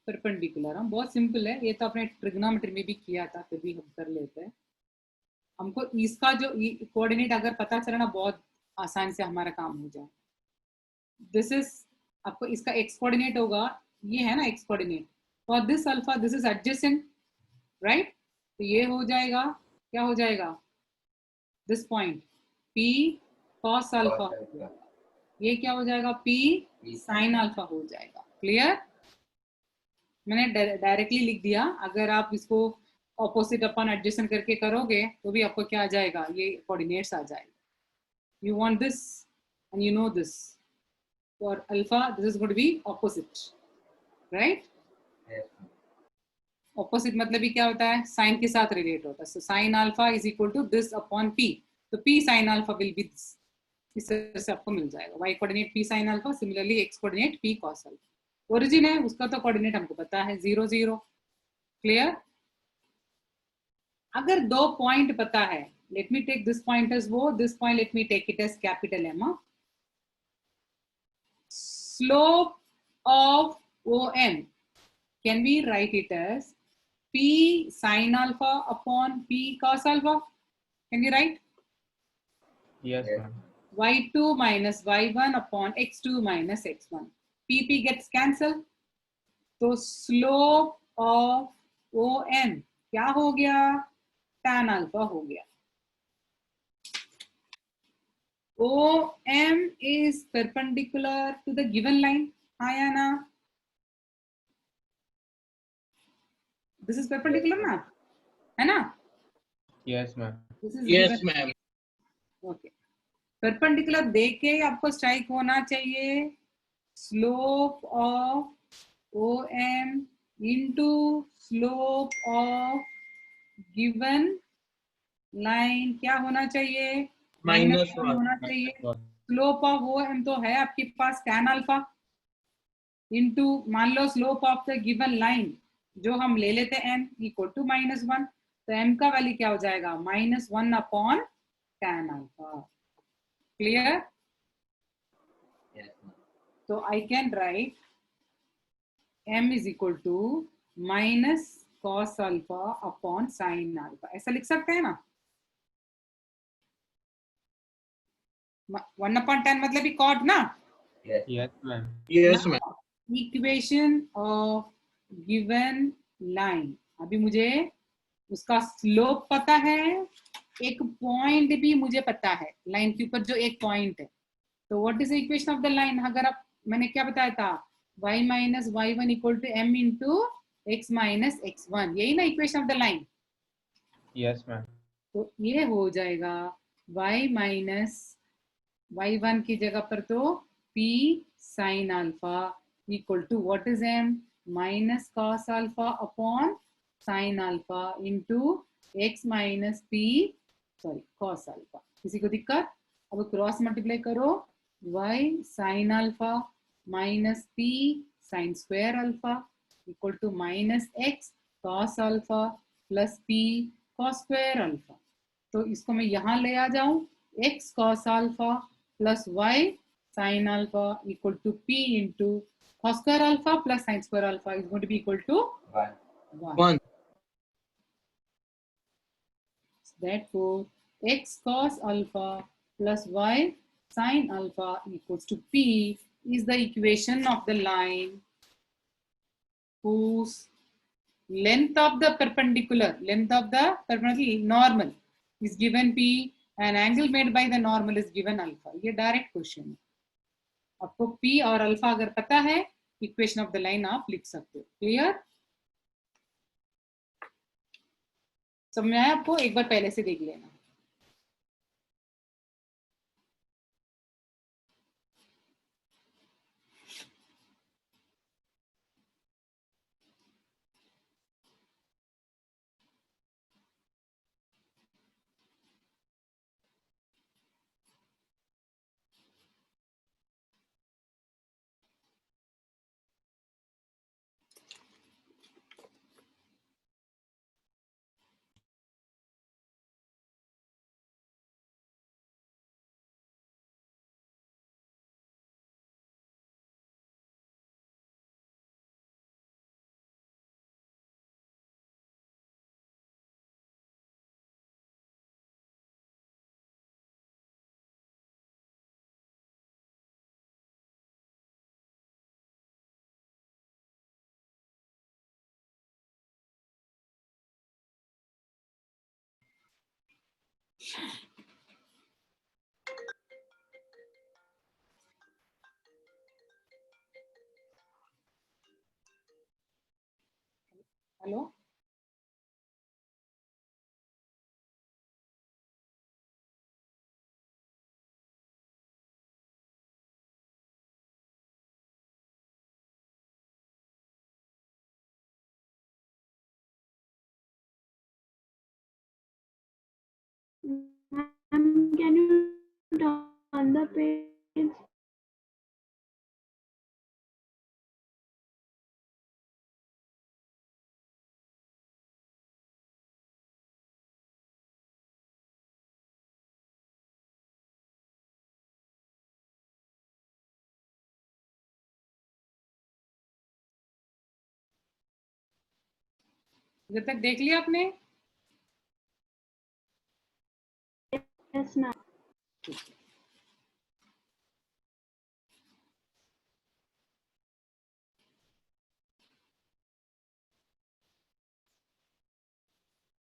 perpendicular. हम बहुत सिंपल है, ये तो अपने ट्रिग्नोमेट्री में भी किया था, फिर भी हम कर लेते हैं. हमको इसका जो कोऑर्डिनेट अगर पता चला ना, बहुत आसान से हमारा काम हो जाए. दिस इज, आपको इसका एक्स कोऑर्डिनेट होगा, ये है ना x coordinate, for this alpha this is adjacent, right? तो ये हो जाएगा, क्या हो जाएगा, this point p cos alpha, ये क्या हो जाएगा, p sin अल्फा हो जाएगा. क्लियर? मैंने डायरेक्टली लिख दिया, अगर आप इसको ऑपोजिट अपॉन एडजेसेंट करके करोगे तो भी आपको क्या आ जाएगा, ये कोऑर्डिनेट्स आ जाएगा. You want this and you know this, for alpha this is going to be opposite, right? Opposite मतलब ही क्या होता है, साइन के साथ रिलेट होता है. So sine alpha is equal to this upon p, तो p sine alpha will be this. इस तरह से आपको मिल जाएगा. y coordinate p sine alpha, similarly x coordinate p cos alpha. Origin है उसका तो कोऑर्डिनेट हमको पता है 0 0. क्लियर? अगर दो पॉइंट पता है, let me take this point as वो, this point let me take it as capital M. Slope of OM can be write it as p sin alpha upon p cos alpha. Can you write? Yes, ma'am. y2 minus y1 upon x2 minus x1. p gets cancelled. तो slope of OM क्या हो गया, tan alpha हो गया. OM is perpendicular to the given line. Hi Anna. This is perpendicular ना, है ना? Yes, ma'am. This is Yes, given. ma'am. Okay. Perpendicular देख के आपको स्ट्राइक होना चाहिए slope of OM into slope of given line क्या होना चाहिए, Minus -1 one. होना चाहिए. स्लोप ऑफ OM तो है आपके पास tan अल्फा, इनटू मान लो slope of the given line जो हम ले लेते हैं m इक्वल टू -1, तो m का वैल्यू क्या हो जाएगा, -1 upon tan alpha. Clear? Yes, So I can write m is equal to minus cos alpha upon sin alpha. ऐसा लिख सकते हैं ना? 1/10 मतलब ही cot ना? yes. Yes, ma'am. Yes, Now, ma'am. Equation of given line. अभी मुझे उसका स्लोप पता है, एक पॉइंट भी मुझे पता है लाइन के ऊपर जो एक पॉइंट है. तो what is the equation of the line, अगर आप, मैंने क्या बताया था, y minus y1 equal to m into x minus x1, यही ना equation of the line. Yes, ma'am. तो ये हो जाएगा y minus y1 की जगह पर तो p sin alpha equal to what is m minus cos alpha upon sin alpha into x minus p sorry cos alpha. किसी को दिक्कत? अब क्रॉस मल्टीप्लाई करो, y sin alpha minus p sin square alpha equal to minus x cos alpha plus p cos square alpha. तो इसको मैं यहाँ ले आ जाऊं, x cos alpha plus y sin alpha equal to p into cos square alpha plus sin square alpha is going to be equal to 1. One. Therefore, x cos alpha plus y sin alpha equals to P is the equation of the line whose length of the perpendicular normal is given P and angle made by the normal is given alpha. ये direct question है. आपको P और alpha अगर पता है, equation of the line आप लिख सकते हो. क्लियर? समझ में आया आपको? एक बार पहले से देख लेना. Hello, Ma'am, can you turn the page? इधर तक देख लिया आपने? Yes, ma'am.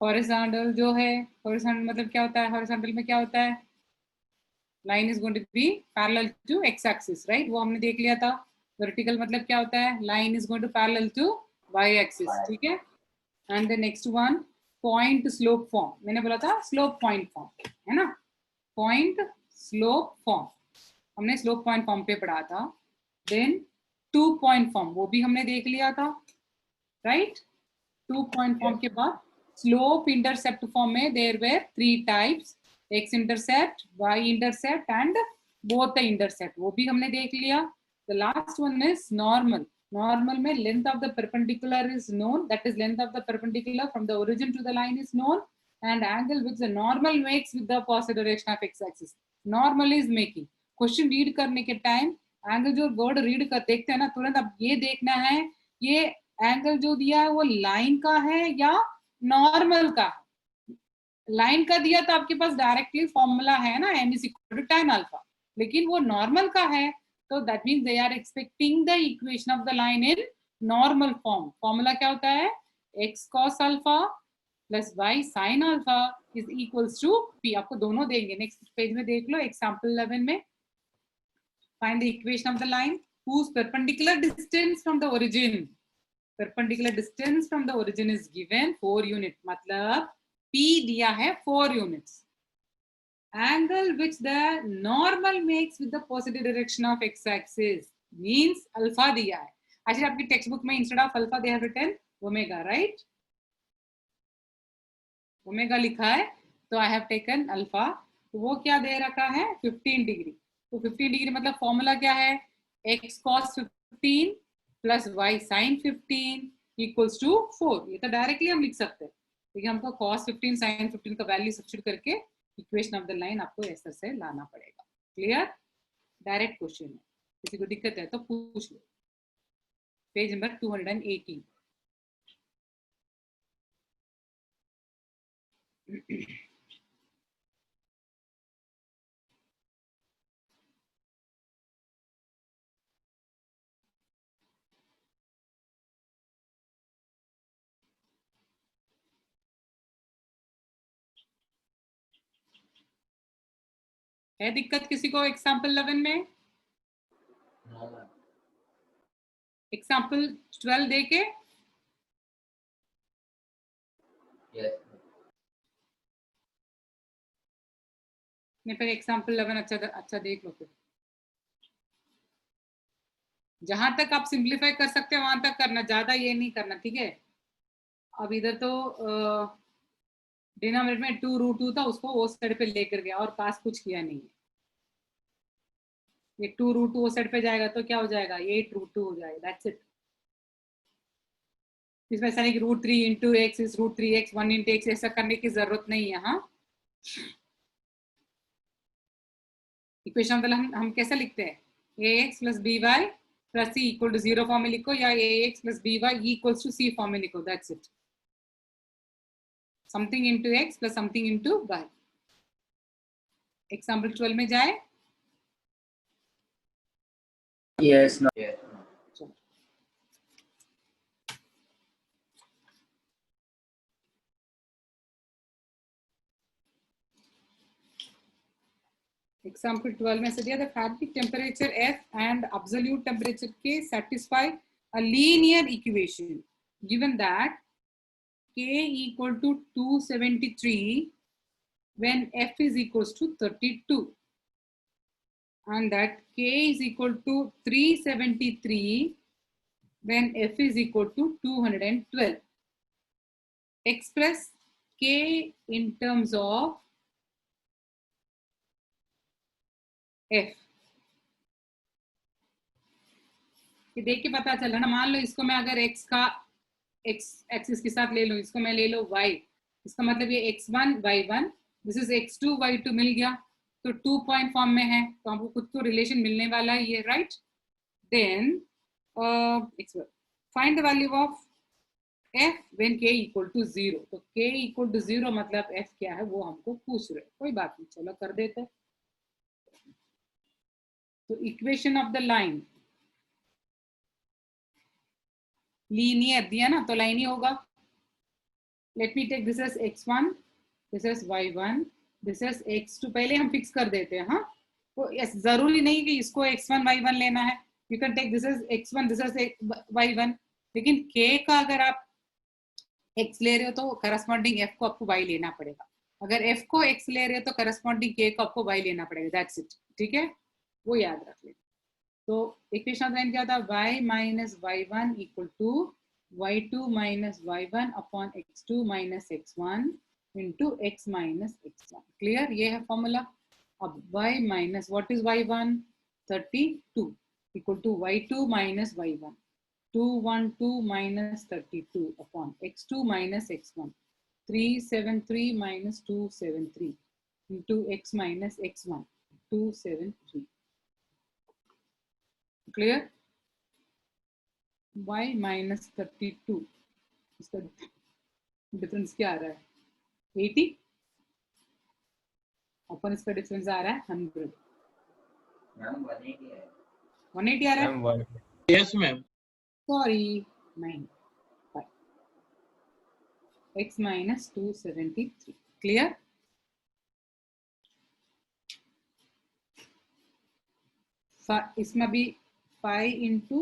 हॉरिजॉन्टल जो है, हॉरिजॉन्टल मतलब क्या होता है? हॉरिजॉन्टल में क्या होता है? Line is going to be parallel to x axis, right? वो हमने देख लिया था. वर्टिकल मतलब क्या होता है? Line is going to parallel to y axis. ठीक है. And the next one, point slope form. मैंने बोला था स्लोप पॉइंट फॉर्म, है ना? पॉइंट स्लोप फॉर्म हमने स्लोप पॉइंट फॉर्म पे पढ़ा था. देन 2 पॉइंट फॉर्म, वो भी हमने देख लिया था, राइट? 2 पॉइंट फॉर्म के बाद स्लोप इंटरसेप्ट फॉर्म में there were 3 types, X intercept, Y intercept and both the intercept. वो भी हमने देख लिया. The last one is normal. Normal में length of the perpendicular is known, that is length of the perpendicular from the origin to the line is known and angle which the normal makes with the opposite direction of x axis. Normal is making. Question read करने के time angle जो word read कर देखते हैं ना, तुरंत अब ये देखना है ये एंगल जो दिया है वो लाइन का है या नॉर्मल का है. लाइन का दिया तो आपके पास डायरेक्टली फॉर्मूला है ना, m is equal to tan alpha. लेकिन वो नॉर्मल का है तो that means they are expecting the equation of the line in normal form. Formula क्या होता है? x cos alpha plus y sin alpha is equals to p. आपको दोनों देंगे. नेक्स्ट पेज में देख लो, एग्जांपल 11 में. Find the equation of the line whose perpendicular distance from the origin. Perpendicular distance from the origin is given 4 unit. मतलब p दिया है 4 units. Angle which the normal makes with the positive direction of x-axis means alpha दिया है. actually आपकी text book में instead of alpha they have written omega, right? Omega लिखा है तो आई हैव टेकन अल्फा. तो वो क्या दे रखा है? 15 डिग्री. तो 15 डिग्री मतलब फॉर्मूला क्या है? x cos 15 plus y sin 15 equals to 4. ये तो डायरेक्टली हम लिख सकते हैं, लेकिन हमको cos 15 sin 15 का वैल्यू सब्स्टिट्यूट करके इक्वेशन ऑफ द लाइन आपको ऐसे से लाना पड़ेगा. क्लियर? डायरेक्ट क्वेश्चन है. किसी को दिक्कत है तो पूछ लो. Page number 218. है दिक्कत किसी को एग्जाम्पल 11 में? एग्जाम्पल 12 देके नहीं, फिर एग्जाम्पल 11 अच्छा देख लो। फिर जहां तक आप सिंप्लीफाई कर सकते हो वहां तक करना, ज्यादा ये नहीं करना, ठीक है। अब इधर तो डिनोमिनेटर में 2√2 था, उसको वो साइड पे लेकर गया और पास कुछ किया नहीं है। ये 2√2 वो साइड पे जाएगा तो क्या हो जाएगा, 8√2 हो जाएगा, दैट्स इट। इसमें ऐसा नहीं कि √3 into x is √3x 1 into x, ऐसा करने की जरूरत नहीं है। हाँ, इक्वेशन मतलब हम कैसे लिखते हैं, ax plus by plus c equal to 0 form में लिखो, या ax plus by equals to c form में लिखो, that's it. Something into x plus something into y। Example 12 में जाए। Yes, no. एग्जाम्पल 12 में से दिया था, fabric temperature F and absolute temperature K satisfy a linear equation given that K equal to 273 when F is equals to 32 and that K is equal to 373 when F is equal to 212. Express K in terms of F। ये देख के पता चला ना, मान लो इसको मैं अगर x का x एक्सिस के साथ ले लूं, इसको मैं ले लो y, इसका मतलब ये x1 y1, this is x2 y2 मिल गया, तो 2 पॉइंट फॉर्म में है, तो हमको खुद को रिलेशन मिलने वाला है ये, right. Then find the value of f when k equal to 0। तो k इक्वल टू 0 मतलब f क्या है वो हमको पूछ रहे, कोई बात नहीं, चलो कर देते हैं। तो equation of the line linear दिया ना, तो लाइन ही होगा। Let me take this as x1, this as y1, this as x2, पहले हम फिक्स कर देते हैं। हाँ, तो जरूरी नहीं कि इसको x1 y1 लेना है, you can take this as x1, this as y1, लेकिन k का अगर आप x ले रहे हो तो करस्पॉन्डिंग f को आपको y लेना पड़ेगा, अगर f को x ले रहे हो तो करस्पॉन्डिंग k को आपको y लेना पड़ेगा, दैट्स इट, ठीक है, वो याद रख लेना। तो इक्वेशन लाइन क्या था, y minus y1 equal to y2 minus y1 upon x2 minus x1 into x minus x1। Clear, ये है फॉर्मूला। अब y minus what is y1, 32 equal to y2 minus y1, 212 minus 32 upon x2 minus x1, 373 minus 273 into x minus x1, 273। Clear, y minus 32, इसका difference क्या आ रहा है, 80 अपन, इसका difference आ रहा है 100, 180 आ रहा है। Yes ma'am, sorry 9 x minus 273। Clear, इसमें भी 5 इंटू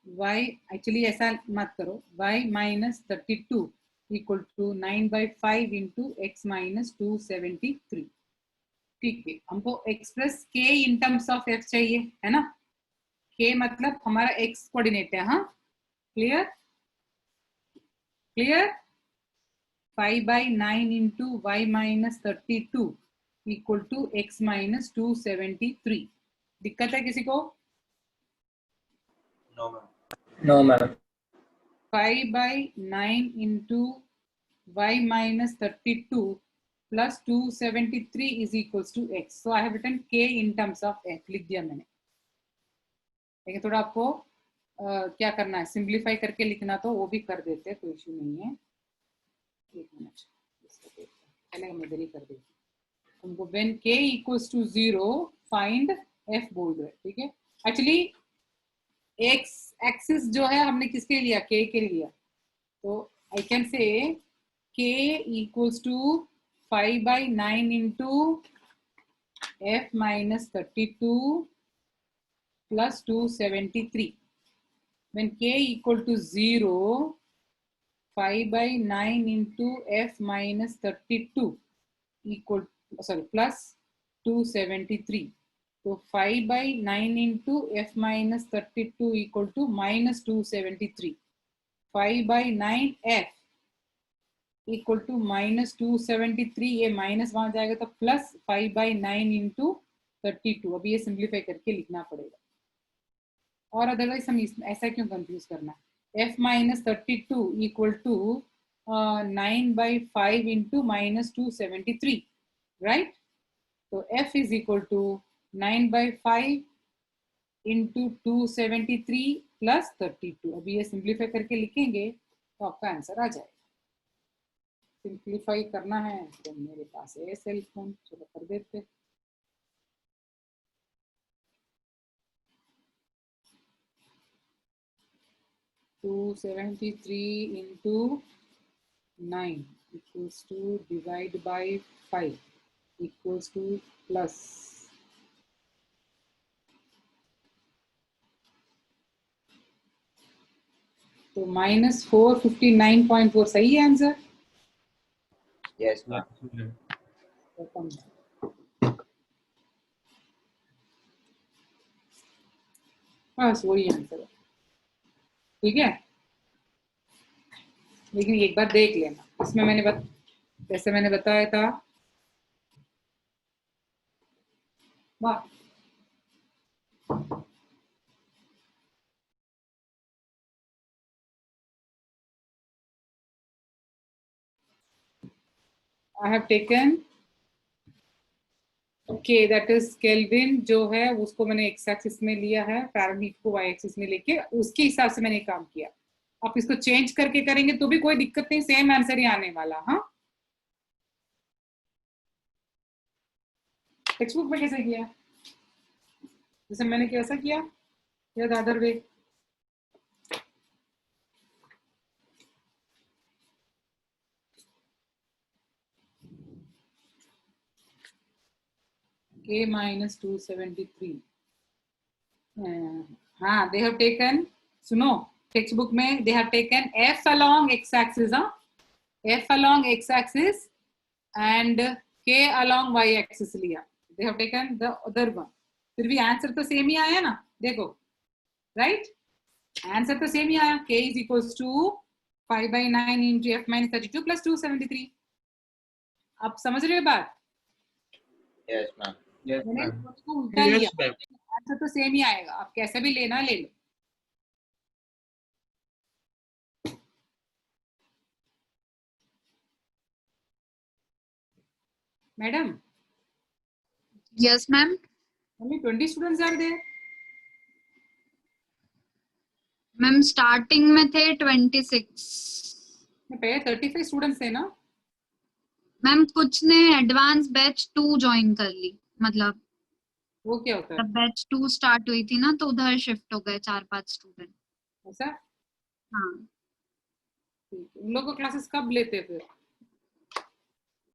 y, एक्चुअली ऐसा मत करो, y minus 32 equal to 9/5 into x minus 273। ठीक है, हमको express k in terms of f चाहिए, है ना, k मतलब हमारा x कोऑर्डिनेट है। हाँ, clear clear, 5/9 into y minus 32 equal to x minus 273। दिक्कत है किसी को? No, ma'am. 5/9 into y minus 32 plus 273 is equals to x। So I have written k in terms of f, लिख दिया मैंने। लेकिन थोड़ा आपको क्या करना है, सिंप्लीफाई करके लिखना, तो वो भी कर देते हैं, कोई इशू नहीं है। एक मिनट, पहले हम इधर ही कर देते हैं। हमको when k equals to 0 find f बोल रहे, ठीक है। एक्चुअली x एक्सिस जो है हमने किसके लिया, k के लिए लिया, तो I can say k equals to 5/9 into f minus 32 plus 273. When k equal to 0, 5 by 9 into f minus 32 equal, plus 273. So 5 by 9 into f minus 32 equal to minus 273. 5 by 9 f equal to minus 273. ये minus वहां जाएगा तो plus 5 by 9 into 32. अभी ये simplify करके लिखना पड़ेगा, और अदरवाइज हम ऐसा क्यों कंफ्यूज करना है। f minus 32 equal to 9 by 5 into minus 273, right? So f is equal to 9 by 5 into 273 plus 32. अभी ये सिंप्लीफाई करके लिखेंगे तो आपका आंसर आ जाएगा। सिंप्लीफाई करना है तो मेरे पास है सेल फोन, चलो कर देते। Two 73 into 9 equals to divide by 5 equals to plus तो माइनस 459.4 सही है आंसर। Yes ma'am. बस वही आंसर है, ठीक है। लेकिन एक बार देख लेना, इसमें मैंने जैसे मैंने बताया था, वाह I have taken K, that is Kelvin जो है उसको मैंने x एक्सिस में लिया है, फैरनहीट को y एक्सिस में लेके उसके हिसाब से मैंने काम किया। आप इसको चेंज करके करेंगे तो भी कोई दिक्कत नहीं, सेम आंसर ही आने वाला। हाँ, टेक्स्ट बुक में कैसे किया, जैसे मैंने कैसा किया या the other way? K minus 273. हाँ, they have taken, सुनो टेक्स्ट बुक में they have taken f along x axis, हाँ, f along x axis and k along y axis लिया। they have taken the other one, फिर भी answer तो same ही आया ना, देखो राइट, आंसर तो सेम ही आया। k is equals to 5 by 9 into f minus 32 plus 273। आप समझ रहे हो बात? Yes ma'am. मैंने उसको उल्टा लिया, आंसर तो सेम ही आएगा, आप कैसे भी लेना ले लो। Madam, Yes, ma'am. only 20 students are there? Ma'am starting में थे 26। पहले 35 स्टूडेंट्स थे ना? मैम कुछ ने एडवांस बैच 2 ज्वाइन कर ली, मतलब वो क्या होता है? जब बैच 2 स्टार्ट हुई थी ना तो उधर शिफ्ट हो गए 4-5 स्टूडेंट। ऐसा? हाँ, ठीक है। उन लोगों को क्लासेस कब लेते फिर?